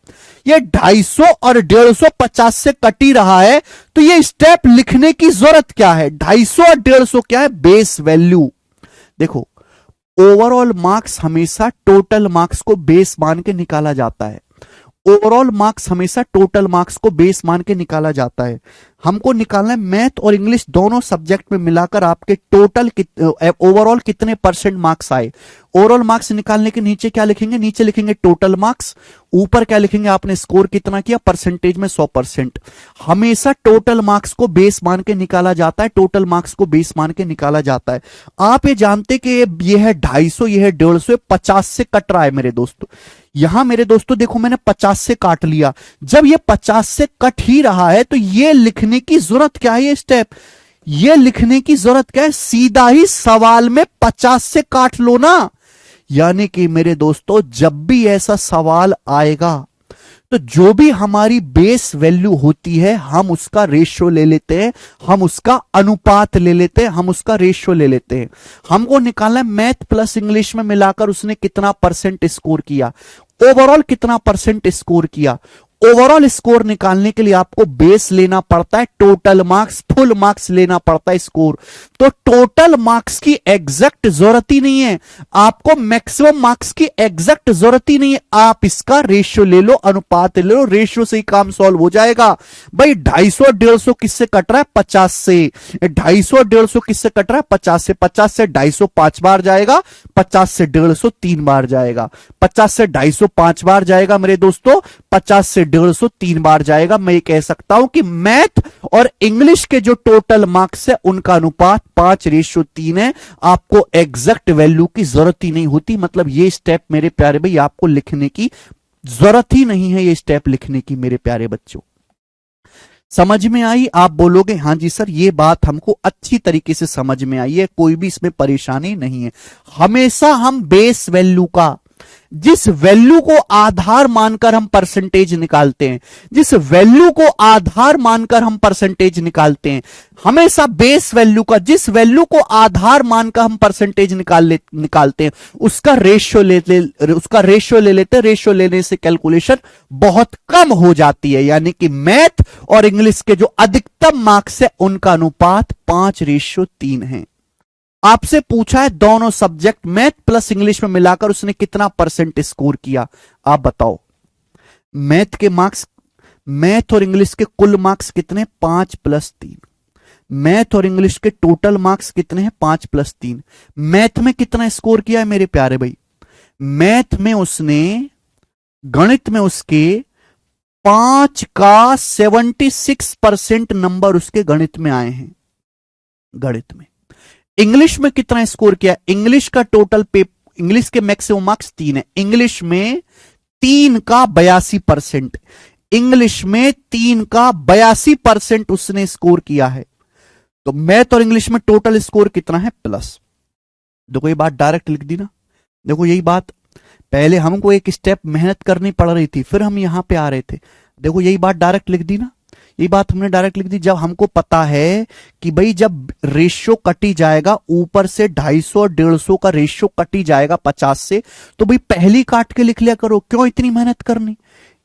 ये 250 और 150 50 से कट ही रहा है, तो ये स्टेप लिखने की जरूरत क्या है? 250 और 150 क्या है? Base value. देखो ओवरऑल मार्क्स हमेशा टोटल मार्क्स को बेस मान के निकाला जाता है। ओवरऑल मार्क्स हमेशा टोटल मार्क्स को बेस मान के निकाला जाता है। हमको निकालना है मैथ और इंग्लिश दोनों सब्जेक्ट में मिलाकर आपके टोटल ओवरऑल कितने % मार्क्स आए। ओवरऑल मार्क्स निकालने के नीचे क्या लिखेंगे? नीचे लिखेंगे टोटल मार्क्स, ऊपर क्या लिखेंगे? आपने स्कोर कितना किया, परसेंटेज में 100%। हमेशा टोटल मार्क्स को बेस मान के निकाला जाता है, टोटल मार्क्स को बेस मान के निकाला जाता है। आप ये जानते कि ये है 250, ये है 150, 50 से कट रहा है मेरे दोस्तों। यहां मेरे दोस्तों देखो मैंने 50 से काट लिया। जब ये 50 से कट ही रहा है तो ये लिखने की जरूरत क्या है? ये स्टेप ये लिखने की जरूरत क्या है? सीधा ही सवाल में 50 से काट लो ना। यानी कि मेरे दोस्तों जब भी ऐसा सवाल आएगा तो जो भी हमारी बेस वैल्यू होती है हम उसका रेशियो ले लेते हैं, हम उसका अनुपात ले लेते हैं, हम उसका रेशियो ले लेते हैं। हमको निकालना है मैथ प्लस इंग्लिश में मिलाकर उसने कितना % स्कोर किया, ओवरऑल कितना % स्कोर किया। ओवरऑल स्कोर निकालने के लिए आपको बेस लेना पड़ता है, टोटल मार्क्स, फुल मार्क्स लेना पड़ता है स्कोर। तो टोटल मार्क्स की एग्जैक्ट जरूरत ही नहीं है आपको, मैक्सिमम मार्क्स की एग्जैक्ट जरूरत ही नहीं है। आप इसका रेशियो ले लो, अनुपात ले लो, रेशियो से ही काम सॉल्व हो जाएगा। भाई 250 और 150 किससे कट रहा है? 50 से। 250 और 150 किससे कट रहा है? 50 से। 50 से 250 5 बार जाएगा, 50 से 150 3 बार जाएगा, 50 से 250 5 बार जाएगा मेरे दोस्तों, 50 से 150 3 बार जाएगा। मैं ये कह सकता हूं कि मैथ और इंग्लिश के जो टोटल मार्क्स है उनका अनुपात 5:3 है। आपको एग्जैक्ट वैल्यू की जरूरत ही नहीं होती। मतलब ये स्टेप मेरे प्यारे भाई आपको लिखने की जरूरत ही नहीं है ये स्टेप लिखने की मेरे प्यारे बच्चों। समझ में आई? आप बोलोगे हाँ जी सर, ये बात हमको अच्छी तरीके से समझ में आई है, कोई भी इसमें परेशानी नहीं है। हमेशा हम बेस वैल्यू का, जिस वैल्यू को आधार मानकर हम परसेंटेज निकालते हैं, जिस वैल्यू को आधार मानकर हम परसेंटेज निकालते हैं, हमेशा बेस वैल्यू का, जिस वैल्यू को आधार मानकर हम परसेंटेज निकालते हैं, उसका रेशियो ले लेते हैं। रेशियो लेने से कैलकुलेशन बहुत कम हो जाती है। यानी कि मैथ और इंग्लिश के जो अधिकतम मार्क्स है उनका अनुपात 5:3 है। आपसे पूछा है दोनों सब्जेक्ट मैथ प्लस इंग्लिश में मिलाकर उसने कितना परसेंट स्कोर किया, आप बताओ। मैथ के मार्क्स, मैथ और इंग्लिश के कुल मार्क्स कितने? 5+3। मैथ और इंग्लिश के टोटल मार्क्स कितने हैं? 5+3। मैथ में कितना स्कोर किया है मेरे प्यारे भाई? मैथ में उसने, गणित में उसके 5 का 76% नंबर उसके गणित में आए हैं। गणित में इंग्लिश में कितना स्कोर किया? इंग्लिश का टोटल इंग्लिश के मैक्सिमम मार्क्स 3 है। इंग्लिश में 3 का 82%, इंग्लिश में 3 का 82% उसने स्कोर किया है। तो मैथ और इंग्लिश में टोटल स्कोर कितना है? प्लस। देखो ये बात डायरेक्ट लिख दी ना। देखो यही बात, पहले हमको एक स्टेप मेहनत करनी पड़ रही थी, फिर हम यहां पे आ रहे थे। देखो यही बात डायरेक्ट लिख दी ना। ये बात हमने डायरेक्ट लिख दी। जब हमको पता है कि भाई जब रेशियो कटी जाएगा, ऊपर से 250 और 150 का रेशियो कटी जाएगा 50 से, तो भाई पहली काट के लिख लिया करो, क्यों इतनी मेहनत करनी।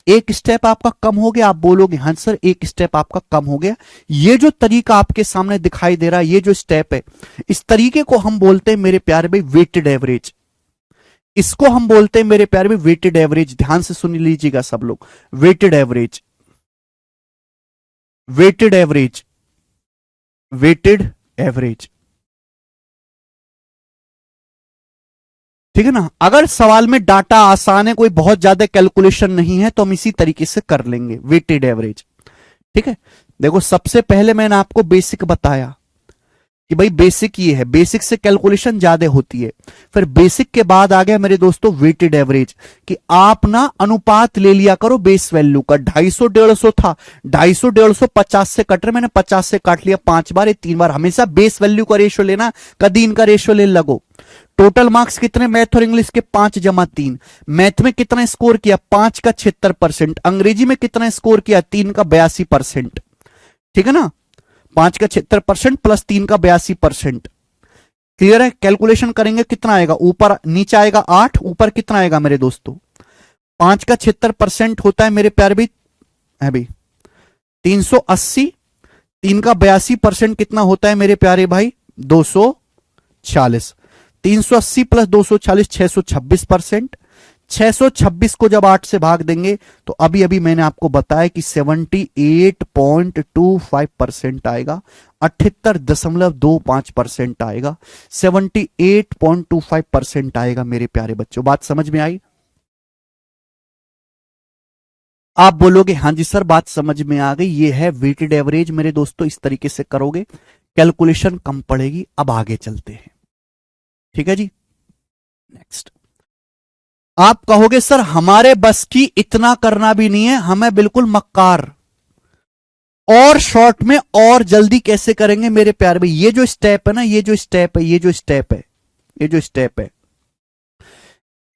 एक स्टेप आपका कम हो गया। आप बोलोगे हाँ सर एक स्टेप आपका कम हो गया। ये जो तरीका आपके सामने दिखाई दे रहा है, ये जो स्टेप है, इस तरीके को हम बोलते हैं मेरे प्यारे भाई वेटेड एवरेज। इसको हम बोलते हैं मेरे प्यारे भाई वेटेड एवरेज। ध्यान से सुन लीजिएगा सब लोग, weighted average, weighted average, weighted average. ठीक है ना। अगर सवाल में डाटा आसान है, कोई बहुत ज्यादा कैलकुलेशन नहीं है, तो हम इसी तरीके से कर लेंगे वेटेड एवरेज। ठीक है। देखो सबसे पहले मैंने आपको बेसिक बताया कि भाई बेसिक ये है, बेसिक से कैलकुलेशन ज्यादा होती है। फिर बेसिक के बाद आ गया मेरे दोस्तों वेटेड एवरेज, कि आप ना अनुपात ले लिया करो बेस वैल्यू का। 250 150 था, 250 150 50 से कट रहे, मैंने 50 से काट लिया 5 बार, 3 बार। हमेशा बेस वैल्यू का रेशियो लेना, कभी इनका रेशियो ले लगो। टोटल मार्क्स कितने मैथ और इंग्लिश के? 5+3। मैथ में कितना स्कोर किया? 5 का 76%। अंग्रेजी में कितना स्कोर किया? 3 का 82%। ठीक है ना। 5 का 76% प्लस 3 का 82%। क्लियर है। कैलकुलेशन करेंगे कितना आएगा? ऊपर नीचे आएगा 8, ऊपर कितना आएगा मेरे दोस्तों? 5 का 76% होता है मेरे प्यारे भाई 380। 3 का 82% कितना होता है मेरे प्यारे भाई? 240। 380 प्लस 240 626%। 626 को जब 8 से भाग देंगे तो अभी अभी मैंने आपको बताया कि 78.25% आएगा, 78.25% आएगा, 78.25% आएगा मेरे प्यारे बच्चों। बात समझ में आई? आप बोलोगे हाँ जी सर बात समझ में आ गई। ये है वेटेड एवरेज मेरे दोस्तों। इस तरीके से करोगे कैलकुलेशन कम पड़ेगी। अब आगे चलते हैं। ठीक है जी। नेक्स्ट आप कहोगे सर हमारे बस की इतना करना भी नहीं है, हमें बिल्कुल मक्कार, और शॉर्ट में और जल्दी कैसे करेंगे मेरे प्यारे भाई? ये जो स्टेप है ना, ये जो स्टेप है, ये जो स्टेप है, ये जो स्टेप है,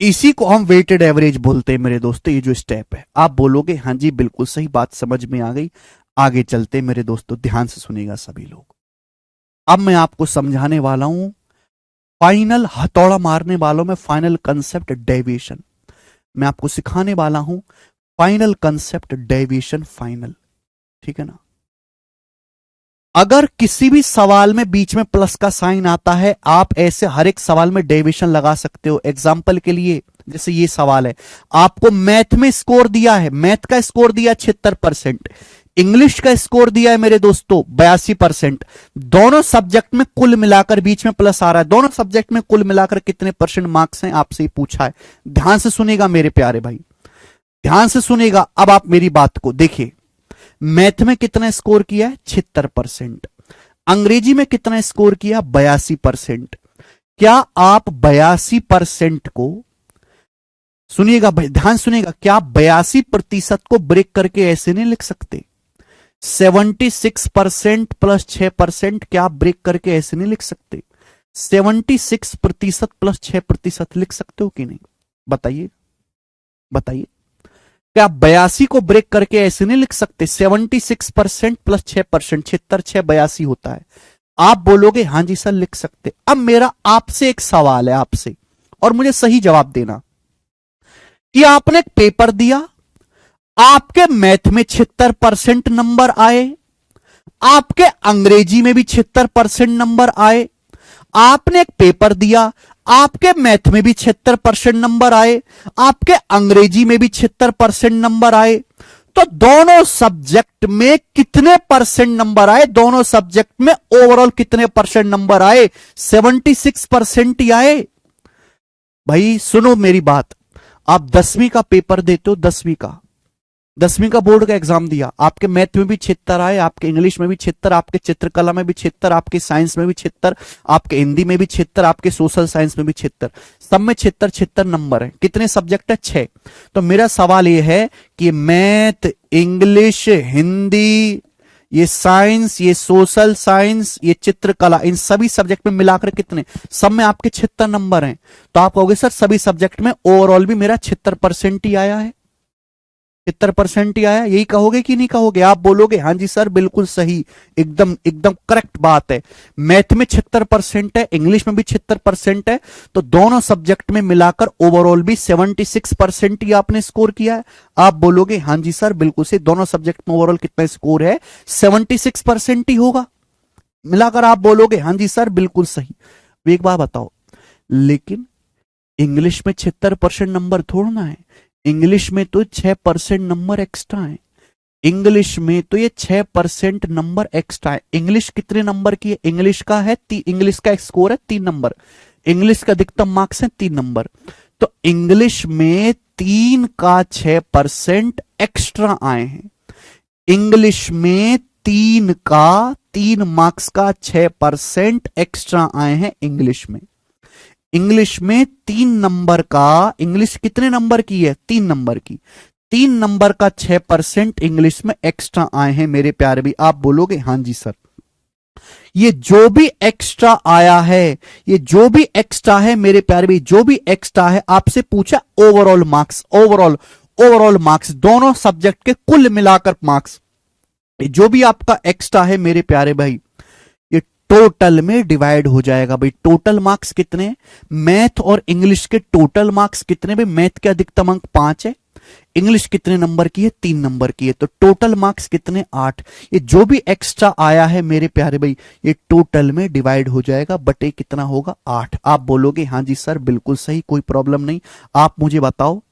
इसी को हम वेटेड एवरेज बोलते हैं मेरे दोस्तों। ये जो स्टेप है, आप बोलोगे हाँ जी बिल्कुल सही, बात समझ में आ गई। आगे चलते मेरे दोस्तों, ध्यान से सुनिएगा सभी लोग। अब मैं आपको समझाने वाला हूं फाइनल हथौड़ा मारने वालों में फाइनल कंसेप्ट डेविएशन। मैं आपको सिखाने वाला हूं फाइनल कंसेप्ट डेविएशन फाइनल। ठीक है ना। अगर किसी भी सवाल में बीच में प्लस का साइन आता है, आप ऐसे हर एक सवाल में डेविएशन लगा सकते हो। एग्जाम्पल के लिए जैसे ये सवाल है, आपको मैथ में स्कोर दिया है, मैथ का स्कोर दिया 76%, इंग्लिश का स्कोर दिया है मेरे दोस्तों 82%। दोनों सब्जेक्ट में कुल मिलाकर बीच में प्लस आ रहा है, दोनों सब्जेक्ट में कुल मिलाकर कितने परसेंट मार्क्स हैं आपसे ही पूछा है। ध्यान से सुनेगा मेरे प्यारे भाई, ध्यान से सुनेगा। अब आप मेरी बात को देखिए, मैथ में कितना स्कोर किया है? 76%। अंग्रेजी में कितना स्कोर किया? 82%। क्या आप 82% को सुनिएगा भाई, ध्यान सुनिएगा, क्या आप 82% को ब्रेक करके ऐसे नहीं लिख सकते? 76% प्लस 6%, क्या आप ब्रेक करके ऐसे नहीं लिख सकते? 76% प्लस 6% लिख सकते हो कि नहीं? बताइए बताइए, क्या आप 82 को ब्रेक करके ऐसे नहीं लिख सकते? 76% प्लस 6%, 76 6 82 होता है। आप बोलोगे हां जी सर लिख सकते। अब मेरा आपसे एक सवाल है आपसे, और मुझे सही जवाब देना, कि आपने एक पेपर दिया, आपके मैथ में 76% नंबर आए, आपके अंग्रेजी में भी 76% नंबर आए। आपने एक पेपर दिया, आपके मैथ में भी 76% नंबर आए, आपके अंग्रेजी में भी 76% नंबर आए। तो दोनों सब्जेक्ट में कितने परसेंट नंबर आए? दोनों सब्जेक्ट में ओवरऑल कितने परसेंट नंबर आए? 76% ही आए। भाई सुनो मेरी बात, आप 10वीं का पेपर देते हो, 10वीं का बोर्ड का एग्जाम दिया, आपके मैथ में भी 76 आए, आपके इंग्लिश में भी 76, आपके चित्रकला में भी 76, आपके साइंस में भी 76, आपके हिंदी में भी 76, आपके सोशल साइंस में भी 76, सब में 76 नंबर है। कितने सब्जेक्ट है? 6। तो मेरा सवाल यह है कि मैथ, इंग्लिश, हिंदी, ये साइंस, ये सोशल साइंस, ये चित्रकला, इन सभी सब्जेक्ट में मिलाकर कितने? सब में आपके 76 नंबर हैं। तो आप कहोगे सर सभी सब्जेक्ट में ओवरऑल भी मेरा 76% ही आया है, 76% ही आया, यही कहोगे कि नहीं कहोगे? आप बोलोगे हां जी सर बिल्कुल सही, एकदम एकदम करेक्ट बात है। मैथ में 76% है, इंग्लिश में भी 76% है, तो दोनों सब्जेक्ट में मिलाकर ओवरऑल भी 76% ही आपने स्कोर किया है। आप बोलोगे हां जी सर बिल्कुल सही, दोनों सब्जेक्ट में ओवरऑल कितना स्कोर है? 76% ही होगा। मिलाकर आप बोलोगे हां जी सर बिल्कुल सही। एक बात बताओ, लेकिन इंग्लिश में 76% नंबर थोड़ा है, इंग्लिश में तो 6% नंबर एक्स्ट्रा है। इंग्लिश में तो ये 6% नंबर एक्स्ट्रा है। इंग्लिश कितने नंबर की है? इंग्लिश का है इंग्लिश का स्कोर है 3 नंबर, इंग्लिश का अधिकतम मार्क्स है 3 नंबर। तो इंग्लिश में 3 का 6% एक्स्ट्रा आए हैं। इंग्लिश में 3 मार्क्स का 6% एक्स्ट्रा आए हैं इंग्लिश में। इंग्लिश में 3 नंबर का, इंग्लिश कितने नंबर की है? 3 नंबर की, 3 नंबर का 6% इंग्लिश में एक्स्ट्रा आए हैं मेरे प्यारे भी। आप बोलोगे हां जी सर। ये जो भी एक्स्ट्रा आया है, ये जो भी एक्स्ट्रा है मेरे प्यारे भी, जो भी एक्स्ट्रा है, आपसे पूछा ओवरऑल मार्क्स, ओवरऑल मार्क्स, दोनों सब्जेक्ट के कुल मिलाकर मार्क्स, जो भी आपका एक्स्ट्रा है मेरे प्यारे भाई, ये टोटल में डिवाइड हो जाएगा। भाई टोटल मार्क्स कितने? मैथ और इंग्लिश के टोटल मार्क्स कितने? भाई मैथ के अधिकतम अंक 5 है, इंग्लिश कितने नंबर की है? 3 नंबर की है, तो टोटल मार्क्स कितने? 8। ये जो भी एक्स्ट्रा आया है मेरे प्यारे भाई, ये टोटल में डिवाइड हो जाएगा, बटे कितना होगा? 8। आप बोलोगे हां जी सर बिल्कुल सही, कोई प्रॉब्लम नहीं। आप मुझे बताओ,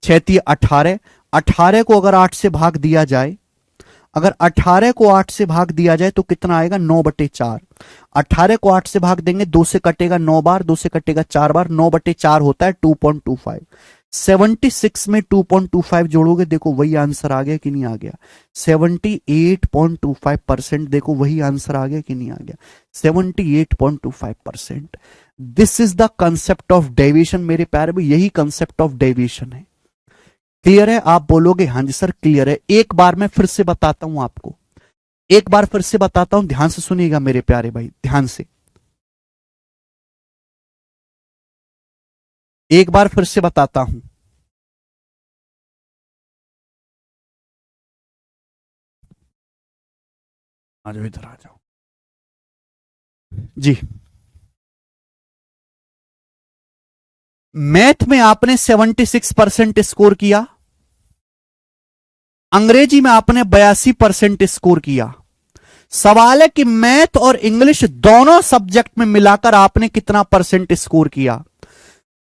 6 18, 18 को अगर 8 से भाग दिया जाए, अगर 18 को 8 से भाग दिया जाए तो कितना आएगा? 9/4। 18 को 8 से भाग देंगे, 2 से कटेगा 9 बार, 2 से कटेगा 4 बार, 9/4 होता है 2.25। 76 में 2.25 जोड़ोगे, देखो वही आंसर आ गया कि नहीं आ गया? 78.25%, देखो वही आंसर आ गया कि नहीं आ गया? 78.25%। This is the concept of deviation मेरे प्यारे भाई, यही कंसेप्ट ऑफ डेविएशन है। क्लियर है? आप बोलोगे हां जी सर क्लियर है। एक बार मैं फिर से बताता हूं आपको, एक बार फिर से बताता हूं, ध्यान से सुनिएगा मेरे प्यारे भाई, ध्यान से एक बार फिर से बताता हूं। आ जाओ, इधर आ जाओ जी। मैथ में आपने 76% स्कोर किया, अंग्रेजी में आपने 82% स्कोर किया। सवाल है कि मैथ और इंग्लिश दोनों सब्जेक्ट में मिलाकर आपने कितना परसेंट स्कोर किया?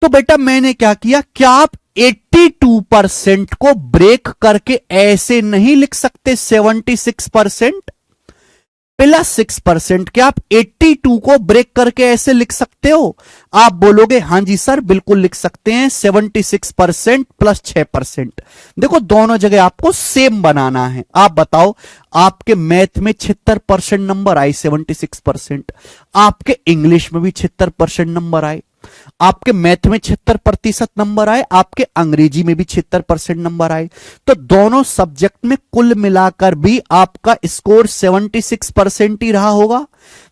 तो बेटा मैंने क्या किया, क्या आप 82% को ब्रेक करके ऐसे नहीं लिख सकते 76% प्लस 6%? क्या आप 82 को ब्रेक करके ऐसे लिख सकते हो? आप बोलोगे हां जी सर बिल्कुल लिख सकते हैं, 76% प्लस 6%। देखो दोनों जगह आपको सेम बनाना है। आप बताओ, आपके मैथ में 76% नंबर आए, 76%, आपके इंग्लिश में भी 76% नंबर आए, आपके मैथ में 76% नंबर आए, आपके अंग्रेजी में भी 76% नंबर आए, तो दोनों सब्जेक्ट में कुल मिलाकर भी आपका स्कोर 76% ही रहा होगा।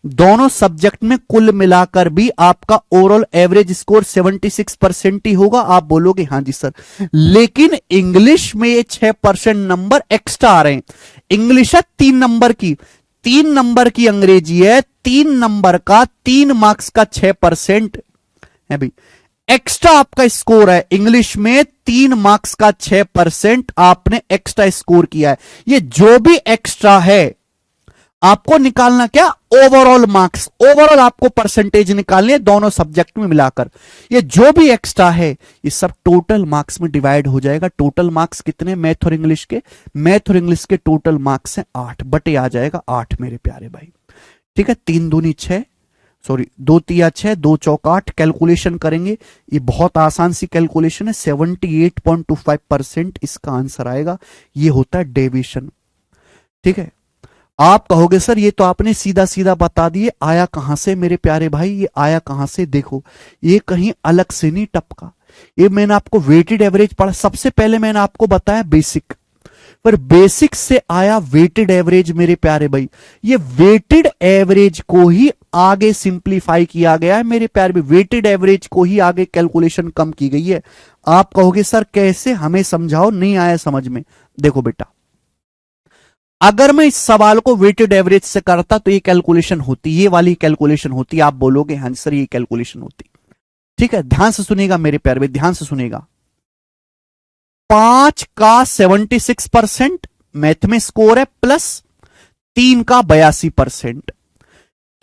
दोनों सब्जेक्ट में कुल मिलाकर भी आपका ओवरऑल एवरेज स्कोर 76% ही होगा। आप बोलोगे हां जी सर, लेकिन इंग्लिश में ये 6% नंबर एक्स्ट्रा आ रहे हैं। इंग्लिश है 3 नंबर की, 3 नंबर की अंग्रेजी है, 3 नंबर का 3 मार्क्स का 6% है भाई, एक्स्ट्रा आपका स्कोर है। इंग्लिश में 3 मार्क्स का 6% आपने एक्स्ट्रा स्कोर किया है। ये जो भी एक्स्ट्रा है आपको निकालना क्या, ओवरऑल मार्क्स, ओवरऑल आपको परसेंटेज निकालनी है दोनों सब्जेक्ट में मिलाकर। ये जो भी एक्स्ट्रा है ये सब टोटल मार्क्स में डिवाइड हो जाएगा। टोटल मार्क्स कितने मैथ और इंग्लिश के, मैथ और इंग्लिश के टोटल मार्क्स हैं 8 बटे आ जाएगा 8 मेरे प्यारे भाई। ठीक है, 3 दूनी 6, सॉरी 2 तिया 6, 2 चौक 8। कैलकुलेशन करेंगे, ये बहुत आसान सी कैलकुलेशन है, 78.25% इसका आंसर आएगा। ये होता है डेविएशन। ठीक है, आप कहोगे सर ये तो आपने सीधा सीधा बता दिए, आया कहां से मेरे प्यारे भाई, ये आया कहां से, देखो ये कहीं अलग से नहीं टपका। ये मैंने आपको वेटेड एवरेज पढ़ा, सबसे पहले मैंने आपको बताया बेसिक, पर बेसिक से आया वेटेड एवरेज मेरे प्यारे भाई। ये वेटेड एवरेज को ही आगे सिंप्लीफाई किया गया है मेरे प्यारे भाई, वेटेड एवरेज को ही आगे कैलकुलेशन कम की गई है। आप कहोगे सर कैसे, हमें समझाओ, नहीं आया समझ में। देखो बेटा, अगर मैं इस सवाल को वेटेड एवरेज से करता तो ये कैलकुलेशन होती, ये वाली कैलकुलेशन होती। आप बोलोगे हाँ सर ये कैलकुलेशन होती। ठीक है, ध्यान से सुनेगा मेरे प्यारे भाई, ध्यान से सुनेगा। 5 का 76% मैथ में स्कोर है, प्लस 3 का 82%।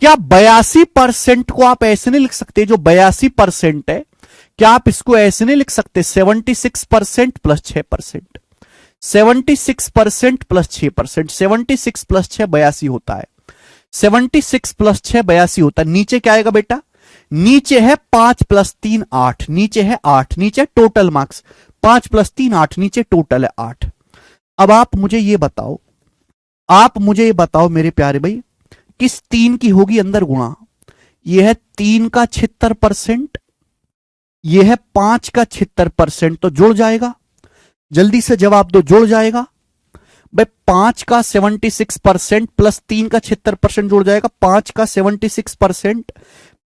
क्या 82% को आप ऐसे नहीं लिख सकते, जो 82% है क्या आप इसको ऐसे नहीं लिख सकते, 76% प्लस 6%, 76% प्लस 6%, 76 प्लस 6 82 होता है, 76 प्लस 6 82 होता है। नीचे क्या आएगा बेटा, नीचे है 5 प्लस 3 8, नीचे है 8, नीचे टोटल मार्क्स 5 प्लस 3 8, नीचे टोटल है 8। अब आप मुझे ये बताओ, आप मुझे ये बताओ मेरे प्यारे भाई, किस 3 की होगी अंदर गुणा, ये है 3 का 76%, ये है 5 का 76%, तो जुड़ जाएगा। जल्दी से जवाब दो, जुड़ जाएगा भाई। 5 का 76% प्लस 3 का 76% जुड़ जाएगा, 5 का 76%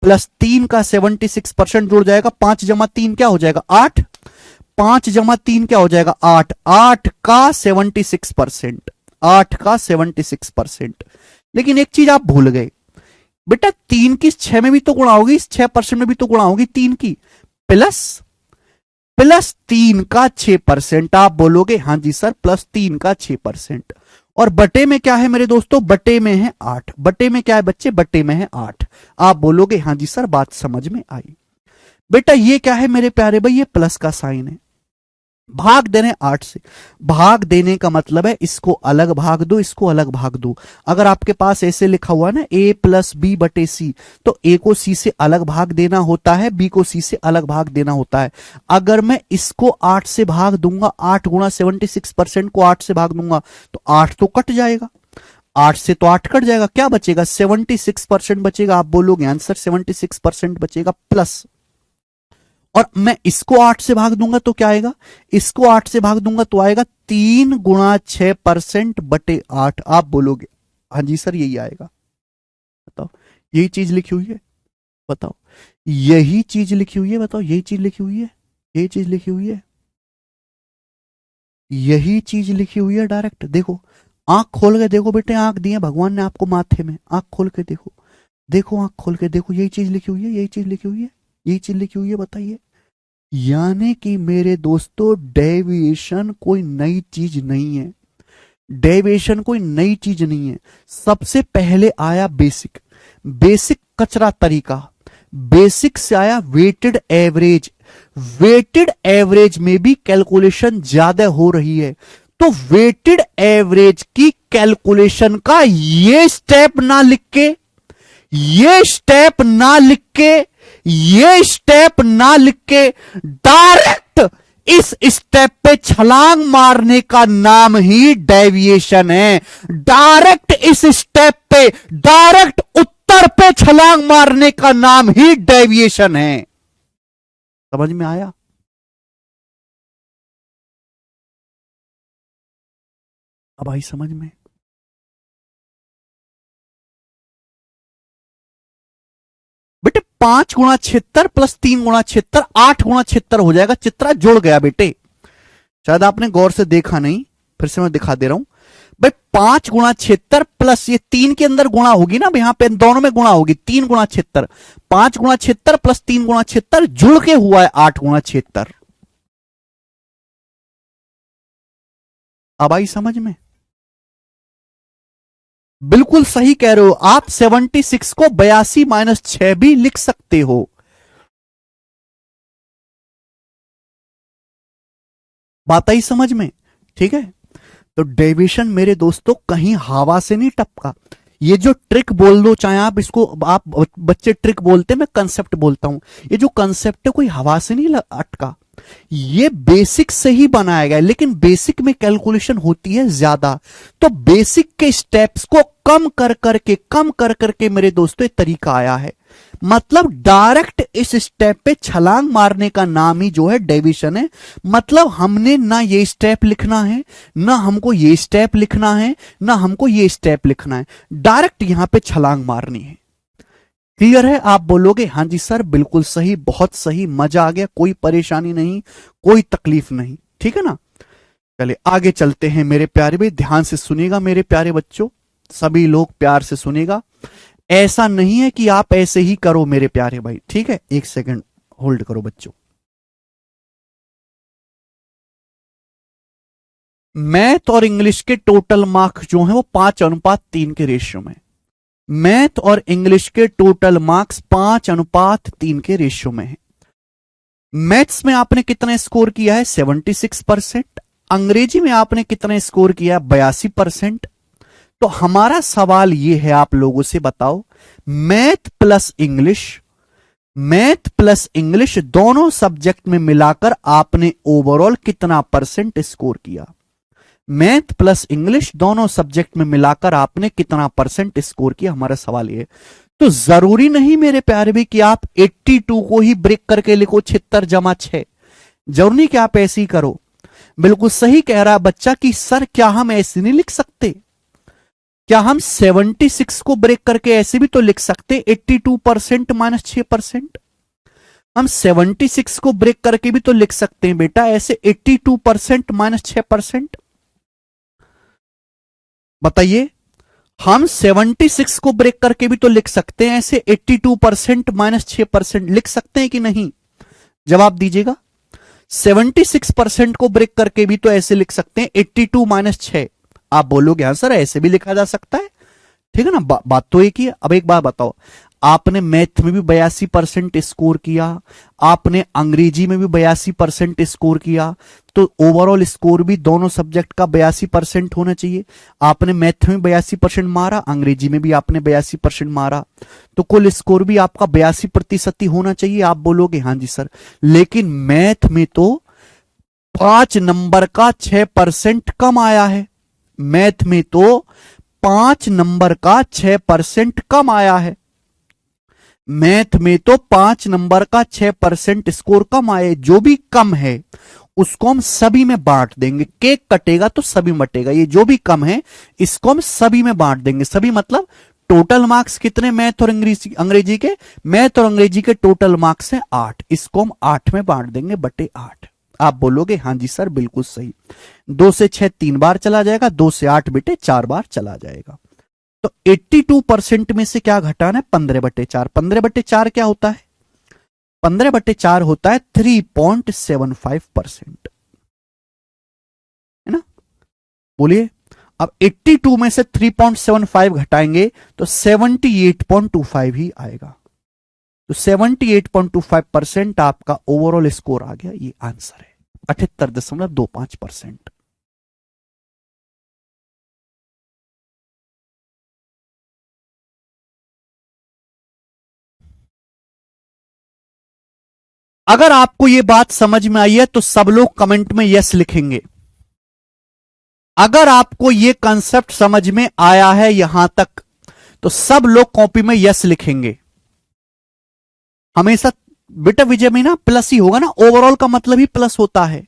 प्लस 3 का 76% जुड़ जाएगा। 5 जमा 3 क्या हो जाएगा 8, 5 जमा 3 क्या हो जाएगा 8, 8 का 76%, 8 का 76%। लेकिन एक चीज आप भूल गए बेटा, 3 की 6 में भी तो गुणा होगी, इस 6% में भी तो गुणा होगी 3 की, प्लस 3 का 6%। आप बोलोगे हां जी सर प्लस 3 का 6%। और बटे में क्या है मेरे दोस्तों, बटे में है 8, बटे में क्या है बच्चे, बटे में है 8। आप बोलोगे हां जी सर बात समझ में आई। बेटा ये क्या है मेरे प्यारे भाई, ये प्लस का साइन है, भाग देने 8 से। भाग देने का मतलब है इसको अलग भाग दो, इसको अलग भाग दो। अगर आपके पास ऐसे लिखा हुआ ना a प्लस बी बटे सी, तो a को c से अलग भाग देना होता है, b को c से अलग भाग देना होता है। अगर मैं इसको 8 से भाग दूंगा, 8 गुणा 76% को 8 से भाग दूंगा तो 8 तो कट जाएगा, 8 से तो 8 कट जाएगा, क्या बचेगा 76% बचेगा। आप बोलोगे आंसर 76% बचेगा प्लस, और मैं इसको 8 से भाग दूंगा तो क्या आएगा, इसको 8 से भाग दूंगा तो आएगा 3 गुणा 6% बटे 8। आप बोलोगे हाँ जी सर यही आएगा। बताओ यही चीज लिखी हुई है, बताओ यही चीज लिखी हुई है, बताओ यही चीज लिखी हुई है, यही चीज लिखी हुई है, यही चीज लिखी हुई है डायरेक्ट। देखो आंख खोल के देखो बेटे, आंख दिए भगवान ने आपको माथे में, आंख खोल के देखो, देखो आंख खोल के देखो, यही चीज लिखी हुई है, यही चीज लिखी हुई है, यही चीज लिखी हुई है। बताइए, यानी कि मेरे दोस्तों डेविएशन कोई नई चीज नहीं है, डेविएशन कोई नई चीज नहीं है। सबसे पहले आया बेसिक, बेसिक कचरा तरीका, बेसिक से आया वेटेड एवरेज, वेटेड एवरेज में भी कैलकुलेशन ज्यादा हो रही है, तो वेटेड एवरेज की कैलकुलेशन का ये स्टेप ना लिख के, ये स्टेप ना लिख के, ये स्टेप ना लिख के डायरेक्ट इस स्टेप पे छलांग मारने का नाम ही डेविएशन है। डायरेक्ट इस स्टेप पे, डायरेक्ट उत्तर पे छलांग मारने का नाम ही डेविएशन है। समझ में आया? अब आई समझ में? बेटे 5 × 76 प्लस 3 × 76 8 × 76 हो जाएगा। चित्रा जुड़ गया बेटे, शायद आपने गौर से देखा नहीं, फिर से मैं दिखा दे रहा हूं भाई। 5 × 76 प्लस ये 3 के अंदर गुणा होगी ना, यहां पे दोनों में गुणा होगी। 3 × 76, 5 × 76 प्लस 3 × 76 जुड़ के हुआ है 8 × 76। अब आई समझ में? बिल्कुल सही कह रहे हो आप। 76 को 82 - 6 भी लिख सकते हो। बात आई समझ में? ठीक है, तो डेविएशन मेरे दोस्तों कहीं हवा से नहीं टपका। ये जो ट्रिक बोल दो, चाहे आप इसको, आप बच्चे ट्रिक बोलते हैं, मैं कंसेप्ट बोलता हूं। ये जो कंसेप्ट है कोई हवा से नहीं अटका, ये बेसिक से ही बनाया गया है। लेकिन बेसिक में कैलकुलेशन होती है ज्यादा, तो बेसिक के स्टेप्स को कम कर करके मेरे दोस्तों एक तरीका आया है। मतलब डायरेक्ट इस स्टेप पे छलांग मारने का नाम ही जो है डेविएशन है। मतलब हमने ना ये स्टेप लिखना है, ना हमको ये स्टेप लिखना है, ना हमको ये स्टेप लिखना है, डायरेक्ट यहां पे छलांग मारनी है। क्लियर है? आप बोलोगे हां जी सर बिल्कुल सही, बहुत सही, मजा आ गया, कोई परेशानी नहीं, कोई तकलीफ नहीं। ठीक है ना? चलिए आगे चलते हैं मेरे प्यारे भाई। ध्यान से सुनिएगा मेरे प्यारे बच्चों, सभी लोग प्यार से सुनिएगा। ऐसा नहीं है कि आप ऐसे ही करो मेरे प्यारे भाई, ठीक है? एक सेकंड होल्ड करो बच्चों। मैथ और इंग्लिश के टोटल मार्क्स जो है वो 5:3 के रेशियो में। मैथ और इंग्लिश के टोटल मार्क्स 5:3 के रेशियो में है। मैथ्स में आपने कितना स्कोर किया है? 76%। अंग्रेजी में आपने कितना स्कोर किया है? 82%। तो हमारा सवाल यह है आप लोगों से, बताओ मैथ प्लस इंग्लिश दोनों सब्जेक्ट में मिलाकर आपने ओवरऑल कितना परसेंट स्कोर किया? मैथ प्लस इंग्लिश दोनों सब्जेक्ट में मिलाकर आपने कितना परसेंट स्कोर किया? हमारा सवाल यह है। तो जरूरी नहीं मेरे प्यारे भी कि आप 82 को ही ब्रेक करके लिखो 76 - 6। जरूरी नहीं कि आप ऐसे ही करो। बिल्कुल सही कह रहा है बच्चा कि सर क्या हम ऐसे नहीं लिख सकते? क्या हम 76 को ब्रेक करके ऐसे भी तो लिख सकते 82% - 6%? हम 76 को ब्रेक करके भी तो लिख सकते हैं बेटा ऐसे 82% - 6%। बताइए, हम 76 को ब्रेक करके भी तो लिख सकते हैं ऐसे 82% - 6%। लिख सकते हैं कि नहीं? जवाब दीजिएगा। 76% को ब्रेक करके भी तो ऐसे लिख सकते हैं 82 - 6। आप बोलोगे हाँ सर ऐसे भी लिखा जा सकता है, ठीक है ना? बात तो एक ही है। अब एक बात बताओ, आपने मैथ में भी 82% स्कोर किया, आपने अंग्रेजी में भी 82% स्कोर किया, तो ओवरऑल स्कोर भी दोनों सब्जेक्ट का 82% होना चाहिए। आपने मैथ में 82% मारा, अंग्रेजी में भी आपने 82% मारा, तो कुल स्कोर भी आपका 82% ही होना चाहिए। आप बोलोगे हाँ जी सर, लेकिन मैथ में तो 5 नंबर का 6% कम आया है। मैथ में तो 5 नंबर का 6% कम आया है। मैथ में तो 5 नंबर का 6% स्कोर कम आए। जो भी कम है उसको हम सभी में बांट देंगे। केक कटेगा तो सभी बटेगा। ये जो भी कम है इसको हम सभी में बांट देंगे। सभी मतलब टोटल मार्क्स कितने मैथ और अंग्रेजी के? मैथ और अंग्रेजी के टोटल मार्क्स है 8, इसको हम 8 में बांट देंगे बटे 8। आप बोलोगे हाँ जी सर बिल्कुल सही। 2 से 6 3 बार चला जाएगा, 2 से 8 बेटे 4 बार चला जाएगा। तो 82% में से क्या घटाना है? 15/4। 15/4 क्या होता है? 15/4 होता है 3.75%, है ना? बोलिए। अब 82 में से 3.75 घटाएंगे तो 78.25 ही आएगा। तो 78.25% आपका ओवरऑल स्कोर आ गया। ये आंसर है 78.25%। अगर आपको यह बात समझ में आई है तो सब लोग कमेंट में यस लिखेंगे। अगर आपको यह कंसेप्ट समझ में आया है यहां तक तो सब लोग कॉपी में यस लिखेंगे। हमेशा बेटा विजय में ना प्लस ही होगा ना, ओवरऑल का मतलब ही प्लस होता है।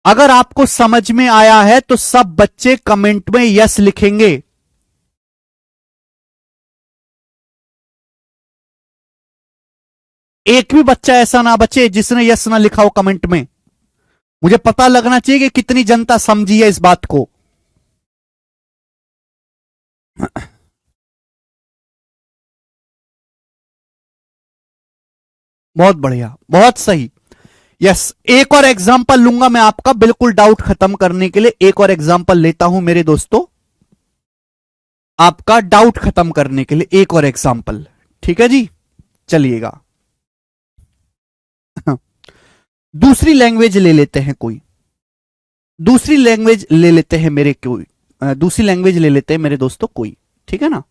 अगर आपको समझ में आया है तो सब बच्चे कमेंट में यस लिखेंगे। एक भी बच्चा ऐसा ना बचे जिसने यस ना लिखा हो कमेंट में। मुझे पता लगना चाहिए कि कितनी जनता समझी है इस बात को। बहुत बढ़िया, बहुत सही। यस, एक और एग्जांपल लूंगा मैं आपका, बिल्कुल डाउट खत्म करने के लिए एक और एग्जांपल लेता हूं मेरे दोस्तों, आपका डाउट खत्म करने के लिए एक और एग्जांपल। ठीक है जी, चलिएगा। दूसरी लैंग्वेज ले लेते हैं कोई, दूसरी लैंग्वेज ले लेते हैं मेरे कोई, दूसरी लैंग्वेज ले लेते हैं मेरे दोस्तों कोई। ठीक है ना?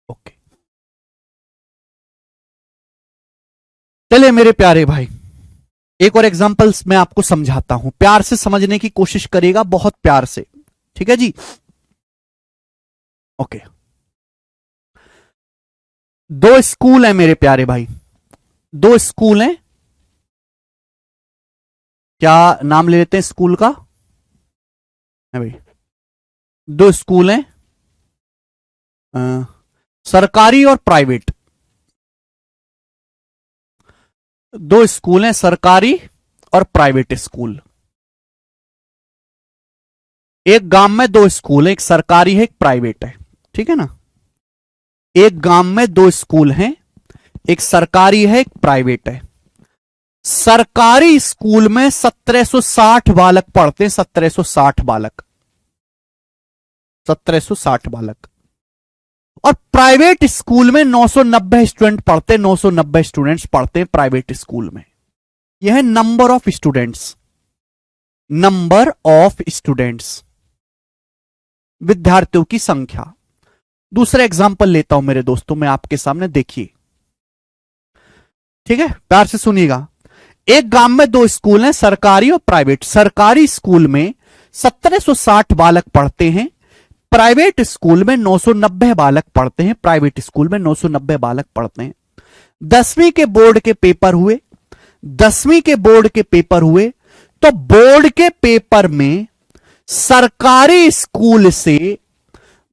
ओके, चलिए मेरे प्यारे भाई, एक और एग्जांपल्स मैं आपको समझाता हूं, प्यार से समझने की कोशिश करिएगा, बहुत प्यार से। ठीक है जी? ओके, दो स्कूल हैं मेरे प्यारे भाई, दो स्कूल हैं। क्या नाम ले लेते हैं स्कूल का? है भाई, दो स्कूल हैं, अ, सरकारी और प्राइवेट। दो स्कूल हैं, सरकारी और प्राइवेट स्कूल। एक गांव में दो स्कूल है, एक सरकारी है एक प्राइवेट है। ठीक है ना? एक गांव में दो स्कूल हैं, एक सरकारी है एक प्राइवेट है। सरकारी स्कूल में 1760 बालक पढ़ते हैं, 1760 बालक, 1760 बालक। और प्राइवेट स्कूल में 990 स्टूडेंट पढ़ते हैं, 990 स्टूडेंट्स पढ़ते हैं प्राइवेट स्कूल में। यह है number of students, number of students, विद्यार्थियों की संख्या। दूसरा एग्जाम्पल लेता हूं मेरे दोस्तों मैं आपके सामने, देखिए। ठीक है, प्यार से सुनिएगा। एक गांव में दो स्कूल हैं, सरकारी और प्राइवेट। सरकारी स्कूल में 1760 बालक पढ़ते हैं, प्राइवेट स्कूल में 990 बालक पढ़ते हैं, प्राइवेट स्कूल में 990 बालक पढ़ते हैं। 10वीं के बोर्ड के पेपर हुए, 10वीं के बोर्ड के पेपर हुए, तो बोर्ड के पेपर में सरकारी स्कूल से,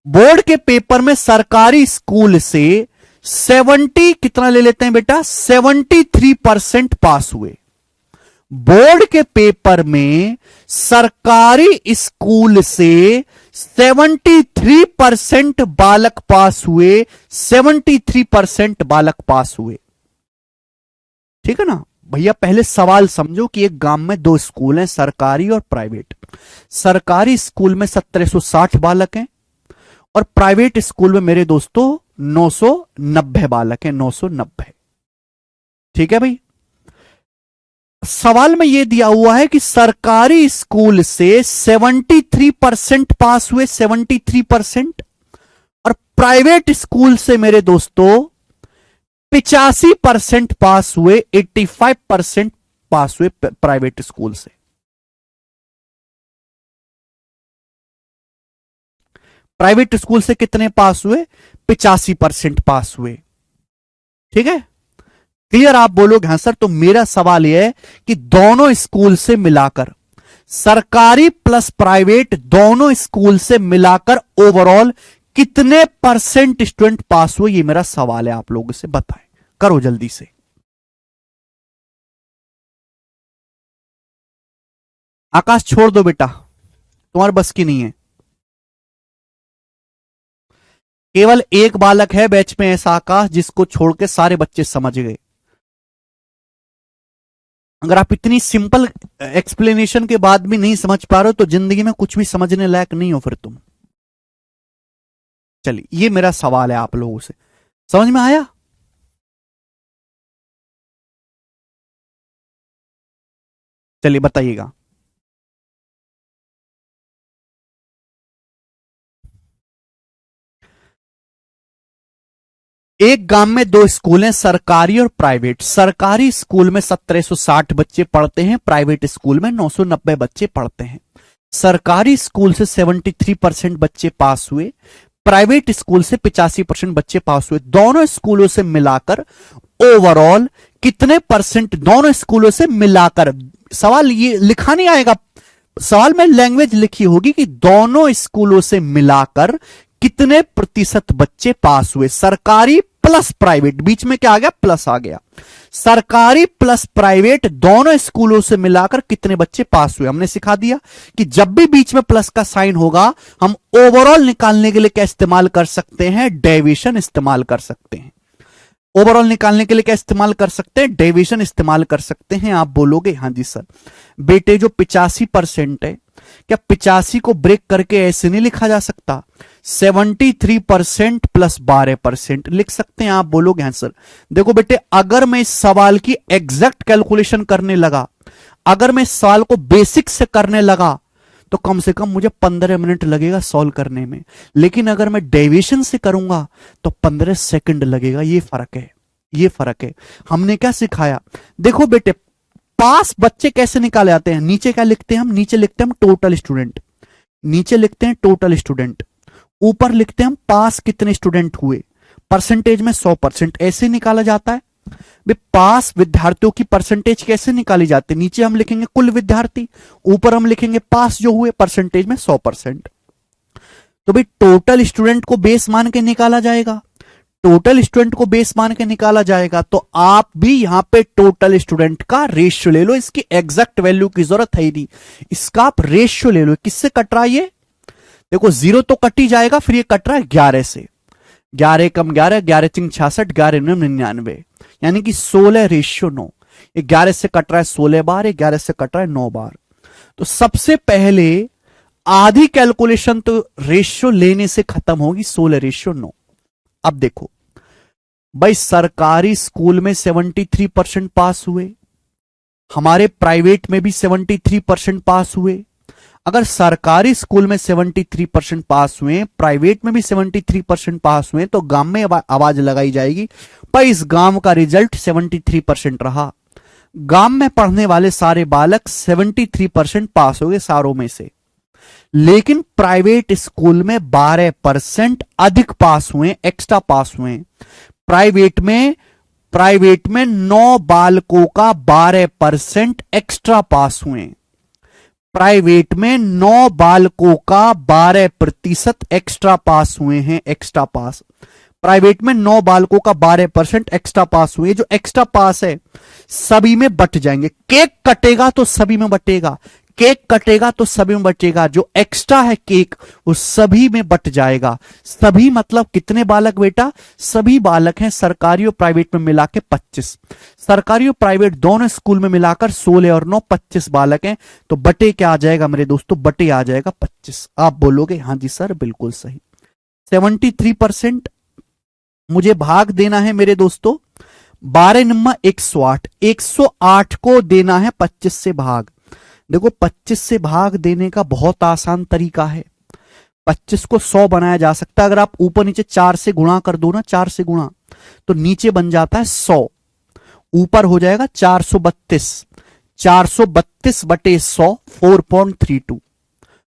बोर्ड के पेपर में सरकारी स्कूल से 70 कितना ले लेते हैं बेटा, 73% पास हुए। बोर्ड के पेपर में सरकारी स्कूल से 73% बालक पास हुए, 73% बालक पास हुए। ठीक है ना भैया? पहले सवाल समझो कि एक गांव में दो स्कूल हैं, सरकारी और प्राइवेट। सरकारी स्कूल में 1760 बालक हैं और प्राइवेट स्कूल में मेरे दोस्तों 990 बालक हैं, 990। ठीक है भाई? सवाल में यह दिया हुआ है कि सरकारी स्कूल से 73% पास हुए, 73%, और प्राइवेट स्कूल से मेरे दोस्तों 85% पास हुए, 85% पास हुए प्राइवेट स्कूल से। प्राइवेट स्कूल से कितने पास हुए? 85% पास हुए। ठीक है, क्लियर? आप बोलोगे हाँ सर, तो मेरा सवाल यह है कि दोनों स्कूल से मिलाकर, सरकारी प्लस प्राइवेट दोनों स्कूल से मिलाकर ओवरऑल कितने परसेंट स्टूडेंट पास हुए? ये मेरा सवाल है, आप लोगों से बताएं, करो जल्दी से। आकाश छोड़ दो बेटा, तुम्हारे बस की नहीं है। केवल एक बालक है बैच में ऐसा आकाश जिसको छोड़ के सारे बच्चे समझ गए। अगर आप इतनी सिंपल एक्सप्लेनेशन के बाद भी नहीं समझ पा रहे हो तो जिंदगी में कुछ भी समझने लायक नहीं हो फिर तुम। चलिए, ये मेरा सवाल है आप लोगों से, समझ में आया? चलिए बताइएगा। एक गांव में दो स्कूल हैं, सरकारी और प्राइवेट। सरकारी स्कूल में 1760 बच्चे पढ़ते हैं, प्राइवेट स्कूल में 990 बच्चे पढ़ते हैं। सरकारी स्कूल से 73% बच्चे पास हुए, प्राइवेट स्कूल से 85% बच्चे पास हुए। दोनों स्कूलों से मिलाकर ओवरऑल कितने परसेंट, दोनों स्कूलों से मिलाकर, सवाल ये लिखा नहीं आएगा, सवाल में लैंग्वेज लिखी होगी कि दोनों स्कूलों से मिलाकर कितने प्रतिशत बच्चे पास हुए। सरकारी प्लस प्राइवेट, बीच में क्या आ गया, प्लस आ गया। सरकारी प्लस प्राइवेट दोनों स्कूलों से मिलाकर कितने बच्चे पास हुए। हमने सिखा दिया कि जब भी बीच में प्लस का साइन होगा, हम ओवरऑल निकालने के लिए क्या इस्तेमाल कर सकते हैं, डेविएशन इस्तेमाल कर सकते हैं। ओवरऑल निकालने के लिए क्या इस्तेमाल कर सकते हैं, डेविएशन इस्तेमाल कर सकते हैं। आप बोलोगे हाँ जी सर। बेटे जो 85% है, क्या 85 को ब्रेक करके ऐसे नहीं लिखा जा सकता, 73% प्लस 12% लिख सकते हैं। आप बोलोगे हाँ सर। देखो बेटे, अगर मैं इस सवाल की एग्जैक्ट कैलकुलेशन करने लगा, अगर मैं इस सवाल को बेसिक से करने लगा, तो कम से कम मुझे 15 मिनट लगेगा सॉल्व करने में। लेकिन अगर मैं डेविएशन से करूंगा तो 15 सेकंड लगेगा। ये फर्क है, ये फर्क है। हमने क्या सिखाया, देखो बेटे, पास बच्चे कैसे निकाले जाते हैं। नीचे क्या लिखते हैं हम, नीचे लिखते हैं हम टोटल स्टूडेंट, नीचे लिखते हैं टोटल स्टूडेंट, ऊपर लिखते हैं हम पास कितने स्टूडेंट हुए, परसेंटेज में 100%, ऐसे निकाला जाता है। पास विद्यार्थियों की परसेंटेज कैसे निकाली जाती है, नीचे हम लिखेंगे कुल विद्यार्थी, ऊपर हम लिखेंगे पास जो हुए, परसेंटेज में 100%। तो भाई टोटल स्टूडेंट को बेस मान के निकाला जाएगा, टोटल स्टूडेंट को बेस मान के निकाला जाएगा। तो आप भी यहां पे टोटल स्टूडेंट का रेशियो ले लो, इसकी एग्जैक्ट वैल्यू की जरूरत है ही नहीं, इसका आप रेशियो ले लो। किससे कट रहा है ये, देखो 0 तो कट ही जाएगा, फिर ये कट रहा है 11 से, 11 कम 11, 11 चिंग 66, 11 99, यानी कि 16:9। 11 से कट रहा है 16 बार, 11 से कट रहा है 9 बार। तो सबसे पहले आधी कैलकुलेशन तो रेशियो लेने से खत्म होगी, 16:9। अब देखो भाई, सरकारी स्कूल में 73% पास हुए, हमारे प्राइवेट में भी 73% पास हुए। अगर सरकारी स्कूल में 73% पास हुए, प्राइवेट में भी 73% पास हुए, तो गांव में आवाज लगाई जाएगी पर इस गांव का रिजल्ट 73% रहा। गांव में पढ़ने वाले सारे बालक 73% पास हो गए सारों में से। लेकिन प्राइवेट स्कूल में 12% अधिक पास हुए, एक्स्ट्रा पास हुए। प्राइवेट में प्राइवेट में 9 बालकों का 12% एक्स्ट्रा पास हुए। प्राइवेट में 9 बालकों का 12% एक्स्ट्रा पास हुए हैं, एक्स्ट्रा पास। प्राइवेट में 9 बालकों का 12% एक्स्ट्रा पास हुए। जो एक्स्ट्रा पास है सभी में बट जाएंगे, केक कटेगा तो सभी में बटेगा, केक कटेगा तो सभी में बचेगा। जो एक्स्ट्रा है केक वो सभी में बट जाएगा। सभी मतलब कितने बालक बेटा, सभी बालक हैं सरकारी और प्राइवेट में मिला के 25। सरकारी और प्राइवेट दोनों स्कूल में मिलाकर 16 और 9 25 बालक हैं। तो बटे क्या आ जाएगा मेरे दोस्तों, बटे आ जाएगा 25। आप बोलोगे हाँ जी सर बिल्कुल सही। 73% मुझे भाग देना है मेरे दोस्तों, 12 नम्मा 108, 108 को देना है 25 से भाग। देखो 25 से भाग देने का बहुत आसान तरीका है। 25 को 100 बनाया जा सकता है। अगर आप ऊपर नीचे 4 से गुणा कर दो ना, 4 से गुणा, तो नीचे बन जाता है 100, ऊपर हो जाएगा 432। 432 बटे 100, 4.32,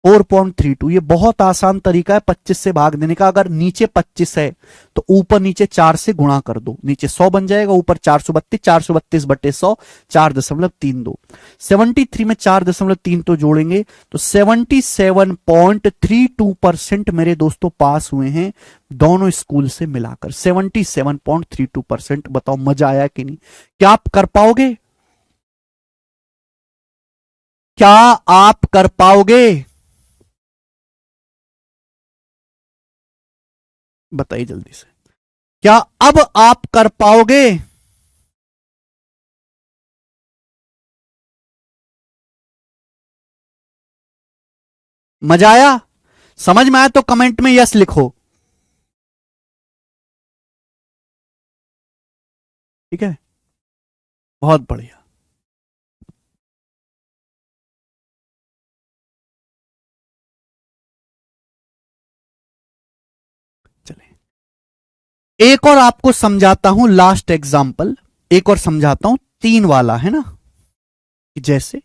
4.32। ये बहुत आसान तरीका है 25 से भाग देने का। अगर नीचे 25 है तो ऊपर नीचे 4 से गुणा कर दो, नीचे 100 बन जाएगा, ऊपर 432, 432 बटे 100, 4.32। 73 में 4.3 तो जोड़ेंगे तो 77.32% मेरे दोस्तों पास हुए हैं दोनों स्कूल से मिलाकर। 77.32%। बताओ मजा आया कि नहीं, क्या आप कर पाओगे, क्या आप कर पाओगे, बताइए जल्दी से, क्या अब आप कर पाओगे। मजा आया, समझ में आया तो कमेंट में यस लिखो। ठीक है, बहुत बढ़िया। चले। एक और आपको समझाता हूं, लास्ट एग्जाम्पल एक और समझाता हूं, 3 वाला है ना, जैसे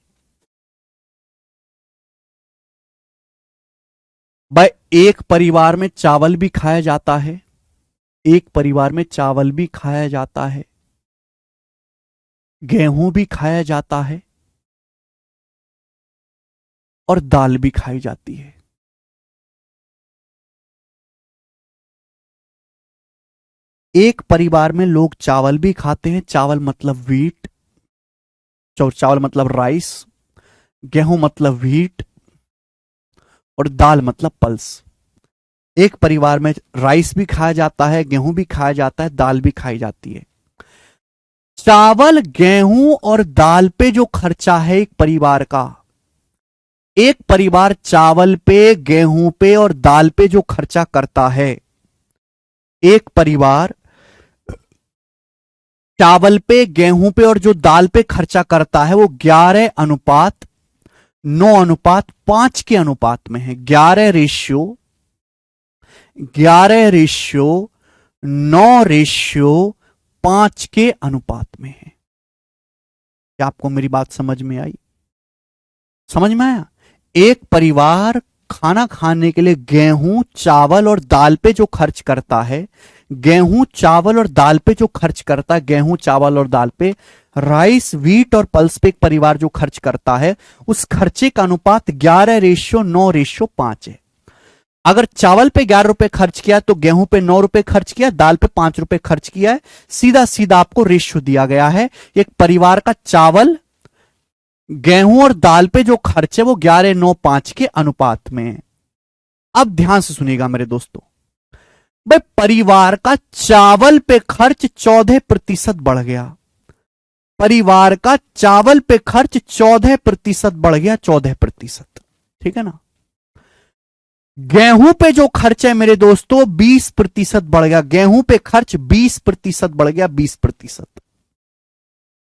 भाई एक परिवार में चावल भी खाया जाता है, एक परिवार में चावल भी खाया जाता है, गेहूं भी खाया जाता है और दाल भी खाई जाती है। एक परिवार में लोग चावल भी खाते हैं, चावल मतलब व्हीट, चावल मतलब राइस, गेहूं मतलब व्हीट और दाल मतलब पल्स। एक परिवार में राइस भी खाया जाता है, गेहूं भी खाया जाता है, दाल भी खाई जाती है। चावल, गेहूं और दाल पे जो खर्चा है एक परिवार का, एक परिवार चावल पे, गेहूं पे और दाल पे जो खर्चा करता है, एक परिवार चावल पे, गेहूं पे और जो दाल पे खर्चा करता है वो 11:9:5 के अनुपात में है। 11:9:5 के अनुपात में है। क्या आपको मेरी बात समझ में आई? समझ में आया? एक परिवार खाना खाने के लिए गेहूं, चावल और दाल पे जो खर्च करता है, गेहूं, चावल और दाल पे जो खर्च करता है, गेहूं, चावल और दाल पे, राइस, व्हीट और पल्स पे एक परिवार जो खर्च करता है, उस खर्चे का अनुपात 11:9:5 है। अगर चावल पे 11 रुपए खर्च किया तो गेहूं पे 9 रुपए खर्च किया, दाल पे 5 रुपए खर्च किया है। सीधा सीधा आपको रेशियो दिया गया है। एक परिवार का चावल, गेहूं और दाल पे जो खर्च है वो 11:9:5 के अनुपात में है। अब ध्यान से सुनिएगा मेरे दोस्तों, भाई परिवार का चावल पे खर्च 14% बढ़ गया। परिवार का चावल पे खर्च 14% बढ़ गया, 14%। ठीक है ना? गेहूं पे जो खर्च है मेरे दोस्तों 20% बढ़ गया। गेहूं पे खर्च 20% बढ़ गया, 20%।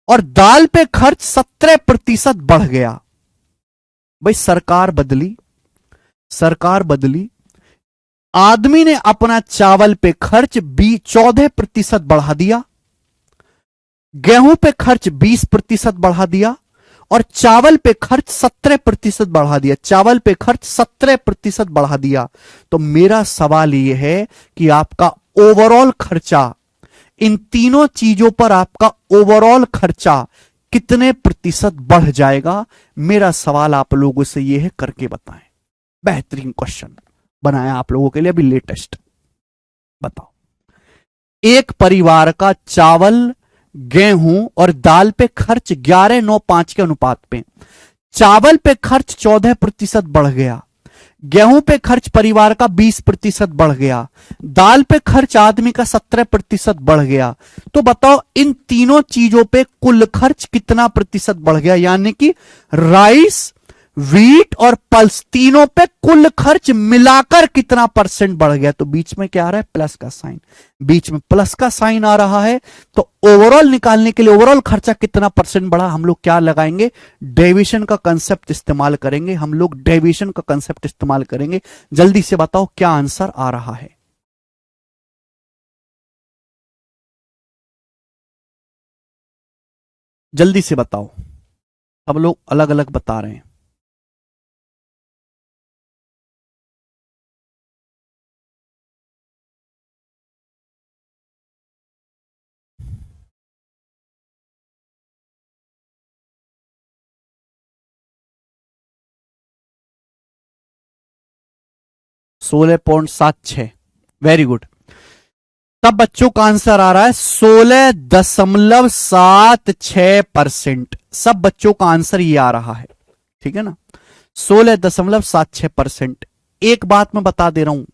और दाल पे खर्च 17% बढ़ गया। भाई सरकार बदली, सरकार बदली, आदमी ने अपना चावल पे खर्च 14% बढ़ा दिया, गेहूं पे खर्च 20% बढ़ा दिया और चावल पे खर्च 17% बढ़ा दिया। चावल पे खर्च 17% बढ़ा दिया। तो मेरा सवाल यह है कि आपका ओवरऑल खर्चा, इन तीनों चीजों पर आपका ओवरऑल खर्चा कितने प्रतिशत बढ़ जाएगा? मेरा सवाल आप लोगों से यह है, करके बताएं। बेहतरीन क्वेश्चन बनाया आप लोगों के लिए, अभी लेटेस्ट। बताओ, एक परिवार का चावल, गेहूं और दाल पे खर्च 11:9:5 के अनुपात पे, चावल पे खर्च 14% बढ़ गया, गेहूं पे खर्च परिवार का 20% बढ़ गया, दाल पे खर्च आदमी का 17% बढ़ गया। तो बताओ इन तीनों चीजों पे कुल खर्च कितना प्रतिशत बढ़ गया? यानी कि राइस, व्हीट और पल्स तीनों पे कुल खर्च मिलाकर कितना परसेंट बढ़ गया? तो बीच में क्या आ रहा है? प्लस का साइन। बीच में प्लस का साइन आ रहा है। तो ओवरऑल निकालने के लिए ओवरऑल खर्चा कितना परसेंट बढ़ा, हम लोग क्या लगाएंगे? डेविएशन का कंसेप्ट इस्तेमाल करेंगे। हम लोग डेविएशन का कंसेप्ट इस्तेमाल करेंगे। जल्दी से बताओ क्या आंसर आ रहा है? जल्दी से बताओ। सब लोग अलग अलग बता रहे हैं। 16.76। Very good. तब बच्चों का आंसर आ रहा है 16.76%। सब बच्चों का आंसर ये आ रहा है। ठीक है ना? 16.76%। एक बात मैं बता दे रहा हूं,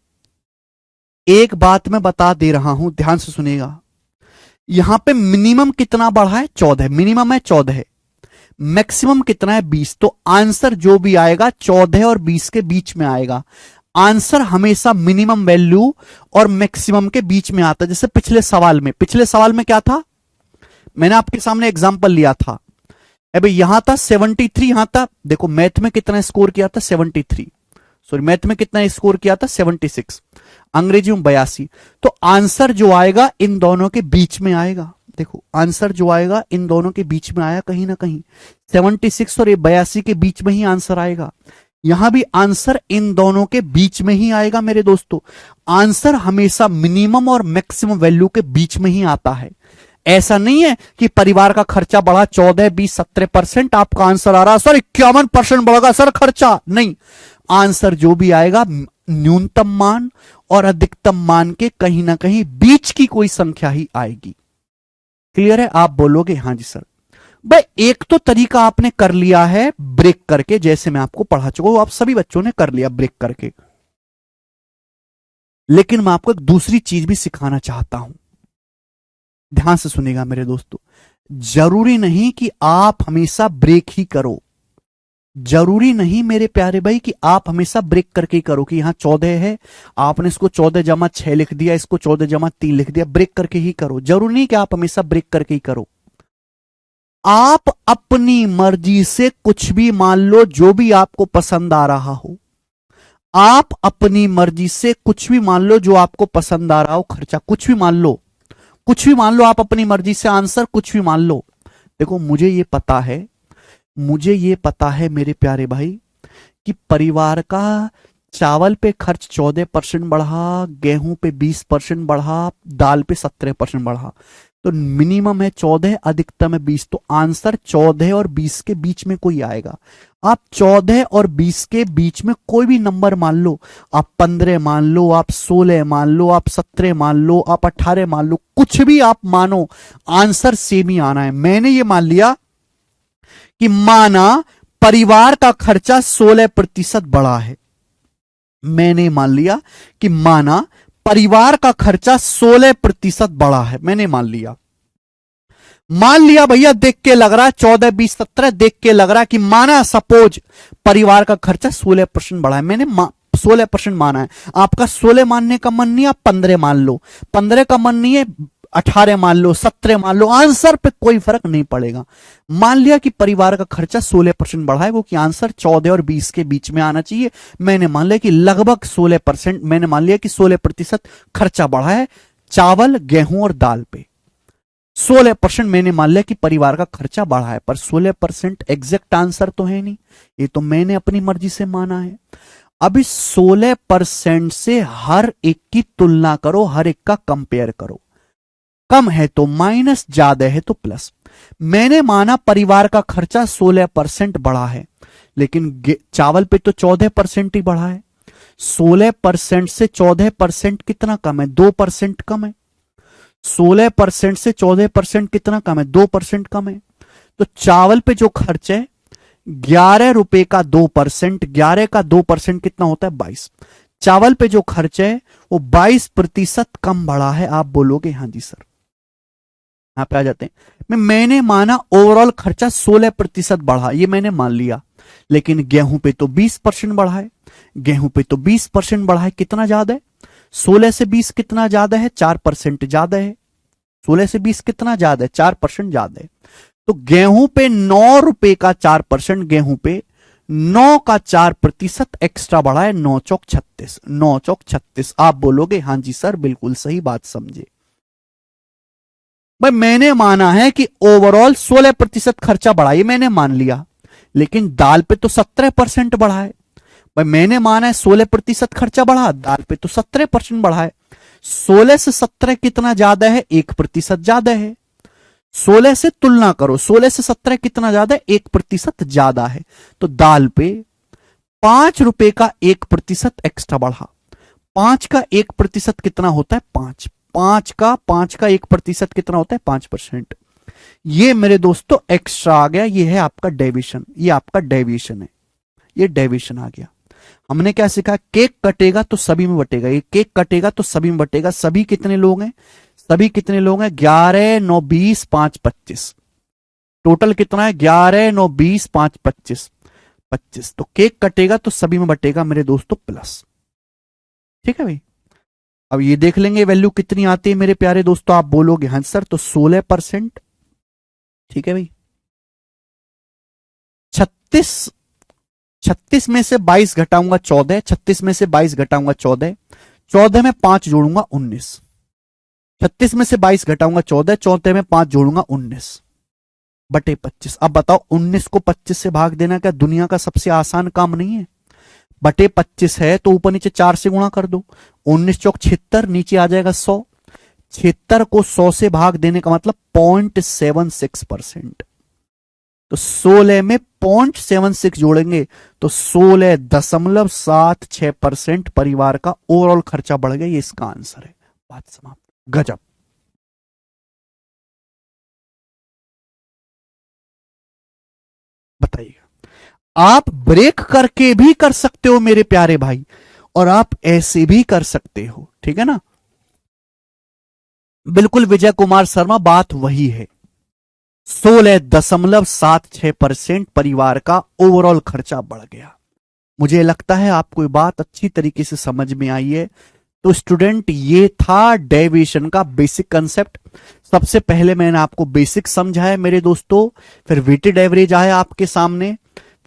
एक बात मैं बता दे रहा हूं, ध्यान से सुनिएगा। यहां पे मिनिमम कितना बढ़ा है? 14। मिनिमम है 14, मैक्सिमम कितना है? 20। तो आंसर जो भी आएगा 14 और 20 के बीच में आएगा। आंसर हमेशा मिनिमम वैल्यू और मैक्सिमम के बीच में आता है। जैसे पिछले सवाल में, पिछले सवाल में क्या था? मैंने आपके सामने एग्जांपल लिया था। अबे यहां था 73, यहां था, देखो मैथ में कितना स्कोर किया था? 73। सॉरी मैथ में कितना स्कोर किया था 76, अंग्रेजी में 82। तो आंसर जो आएगा इन दोनों के बीच में आएगा। देखो आंसर जो आएगा इन दोनों के बीच में आया कहीं ना कहीं, 76 और ये 82 के बीच में ही आंसर आएगा। यहां भी आंसर इन दोनों के बीच में ही आएगा मेरे दोस्तों। आंसर हमेशा मिनिमम और मैक्सिमम वैल्यू के बीच में ही आता है। ऐसा नहीं है कि परिवार का खर्चा बढ़ा 14, 20, 17%, आपका आंसर आ रहा सर 51% बढ़ेगा सर खर्चा, नहीं। आंसर जो भी आएगा न्यूनतम मान और अधिकतम मान के कहीं ना कहीं बीच की कोई संख्या ही आएगी। क्लियर है? आप बोलोगे हाँ जी सर। भाई एक तो तरीका आपने कर लिया है ब्रेक करके, जैसे मैं आपको पढ़ा चुका हूं, आप सभी बच्चों ने कर लिया ब्रेक करके। लेकिन मैं आपको एक दूसरी चीज भी सिखाना चाहता हूं, ध्यान से सुनिएगा मेरे दोस्तों। जरूरी नहीं कि आप हमेशा ब्रेक ही करो, जरूरी नहीं मेरे प्यारे भाई कि आप हमेशा ब्रेक करके ही करो कि यहां 14 है, आपने इसको 14+6 लिख दिया, इसको 14+3 लिख दिया, ब्रेक करके ही करो। जरूरी नहीं कि आप हमेशा ब्रेक करके ही करो। आप अपनी मर्जी से कुछ भी मान लो, जो भी आपको पसंद आ रहा हो। आप अपनी मर्जी से कुछ भी मान लो जो आपको पसंद आ रहा हो, खर्चा कुछ भी मान लो, कुछ भी मान लो, आप अपनी मर्जी से आंसर कुछ भी मान लो। देखो मुझे ये पता है, मुझे ये पता है मेरे प्यारे भाई कि परिवार का चावल पे खर्च 14% बढ़ा, गेहूं पे 20% बढ़ा, दाल पे 17% बढ़ा। तो मिनिमम है 14, अधिकतम है 20। तो आंसर 14 और 20 के बीच में कोई आएगा। आप 14 और 20 के बीच में कोई भी नंबर मान लो, आप 15 मान लो, आप 16 मान लो, आप 17 मान लो, आप 18 मान लो, कुछ भी आप मानो, आंसर सेम ही आना है। मैंने ये मान लिया कि माना परिवार का खर्चा 16% बढ़ा है, मैंने मान लिया कि माना परिवार का खर्चा 16% बढ़ा है, मैंने मान लिया भैया, देख के लग रहा है 14, 20, 17, देख के लग रहा है कि माना सपोज परिवार का खर्चा 16% बढ़ा है, मैंने 16% माना है। आपका 16 मानने का मन नहीं, आप 15 मान लो, 15 का मन नहीं है 18 मान लो, 17 मान लो, आंसर पे कोई फर्क नहीं पड़ेगा। मान लिया कि परिवार का खर्चा 16% बढ़ा है, क्योंकि आंसर 14 और 20 के बीच में आना चाहिए। मैंने मान लिया कि लगभग 16%, मैंने मान लिया कि 16% खर्चा बढ़ा है चावल, गेहूं और दाल पे। 16% मैंने मान लिया कि परिवार का खर्चा बढ़ा है, पर 16% एग्जैक्ट आंसर तो है नहीं, ये तो मैंने अपनी मर्जी से माना है। अब इस 16% से हर एक की तुलना करो, हर एक का कंपेयर करो। कम है तो माइनस, ज्यादा है तो प्लस। मैंने माना परिवार का खर्चा 16% बढ़ा है, लेकिन चावल पे तो 14% ही बढ़ा है। 16% से 14% कितना कम है? 2% कम है। 16% से 14% कितना कम है? 2% कम है। तो चावल पे जो खर्च है 11 रुपए का 2%, 11 का 2% कितना होता है? 22। चावल पे जो खर्च है वो 22% कम बढ़ा है। आप बोलोगे हाँ जी सर। यहां पे आ जाते हैं। मैंने माना ओवरऑल खर्चा 16% बढ़ा, ये मैंने मान लिया, लेकिन गेहूं पे तो 20% बढ़ा है। गेहूं पे तो 20% बढ़ा है, कितना ज्यादा है? 16 से 20 कितना ज्यादा है? 4% ज्यादा है। 16 से 20 कितना ज्यादा है? 4% ज्यादा है। तो गेहूं पे 9 रुपए का 4%, गेहूं पे 9 का 4% एक्स्ट्रा बढ़ा है। 9 चौक 36, 9 चौक 36। आप बोलोगे हाँ जी सर, बिल्कुल सही बात समझे। भाई मैंने माना है कि ओवरऑल 16% खर्चा बढ़ा, ये मैंने मान लिया, लेकिन दाल पे तो 17% बढ़ा है। भाई मैंने माना है 16% खर्चा बढ़ा, दाल पे तो 17% बढ़ा है। 16 से 17 कितना ज्यादा है? 1% ज्यादा है। 16 से तुलना करो, 16 से 17 कितना ज्यादा है? 1% ज्यादा है। तो दाल पे 5 रुपए का 1% एक्स्ट्रा बढ़ा। 5 का 1% कितना होता है? 5। 5 का 1% कितना होता है? 5%। ये मेरे दोस्तों एक्स्ट्रा आ गया, ये है आपका डेविएशन, ये आपका डेविएशन है, ये डेविएशन आ गया। हमने क्या सीखा? केक कटेगा तो सभी में बटेगा, ये केक कटेगा तो सभी में बटेगा। सभी कितने लोग हैं? सभी कितने लोग हैं? 11, 9, 20, 5, 25। टोटल कितना है? 11, 9, 20, 5, 25, 25। तो केक कटेगा तो सभी में बटेगा मेरे दोस्तों प्लस। ठीक है भाई। अब ये देख लेंगे वैल्यू कितनी आती है मेरे प्यारे दोस्तों। आप बोलोगे हाँ सर, तो 16%। ठीक है भाई। 36 36 में से 22 घटाऊंगा 14, 36 में से 22 घटाऊंगा 14, 14 में 5 जोड़ूंगा 19, 36 में से 22 घटाऊंगा 14, 14 में 5 जोड़ूंगा 19 बटे 25। अब बताओ 19 को 25 से भाग देना क्या दुनिया का सबसे आसान काम नहीं है? बटे 25 है तो ऊपर नीचे 4 से गुणा कर दो, 19 चौक 76, नीचे आ जाएगा 100, 76 को 100 से भाग देने का मतलब 0.76%। तो 16 में 0.76 जोड़ेंगे तो 16.76% परिवार का ओवरऑल खर्चा बढ़ गया। ये इसका आंसर है। बात समाप्त। गजब। बताइएगा, आप ब्रेक करके भी कर सकते हो मेरे प्यारे भाई, और आप ऐसे भी कर सकते हो, ठीक है ना? बिल्कुल विजय कुमार शर्मा, बात वही है। 16.76% परिवार का ओवरऑल खर्चा बढ़ गया। मुझे लगता है आपको ये बात अच्छी तरीके से समझ में आई है। तो स्टूडेंट, ये था डेविएशन का बेसिक कंसेप्ट। सबसे पहले मैंने आपको बेसिक समझाया मेरे दोस्तों, फिर वेटेड एवरेज आया आपके सामने,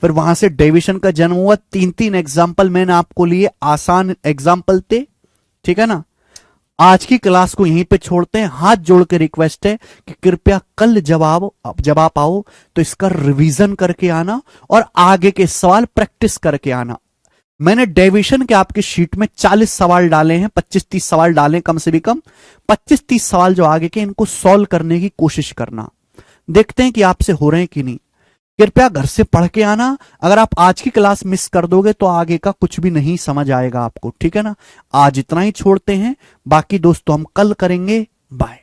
फिर वहां से डेविएशन का जन्म हुआ। 3-3 एग्जाम्पल मैंने आपको लिए, आसान एग्जाम्पल थे, ठीक है ना? आज की क्लास को यहीं पे छोड़ते हैं। हाथ जोड़ के रिक्वेस्ट है कि कृपया कल जब आप आओ तो इसका रिवीजन करके आना और आगे के सवाल प्रैक्टिस करके आना। मैंने डेविएशन के आपके शीट में 40 सवाल डाले हैं, 25-30 सवाल डाले कम से भी कम। 25-30 सवाल जो आगे के, इनको सॉल्व करने की कोशिश करना। देखते हैं कि आपसे हो रहे हैं कि नहीं। कृपया घर से पढ़ के आना। अगर आप आज की क्लास मिस कर दोगे तो आगे का कुछ भी नहीं समझ आएगा आपको, ठीक है ना? आज इतना ही छोड़ते हैं, बाकी दोस्तों हम कल करेंगे। बाय।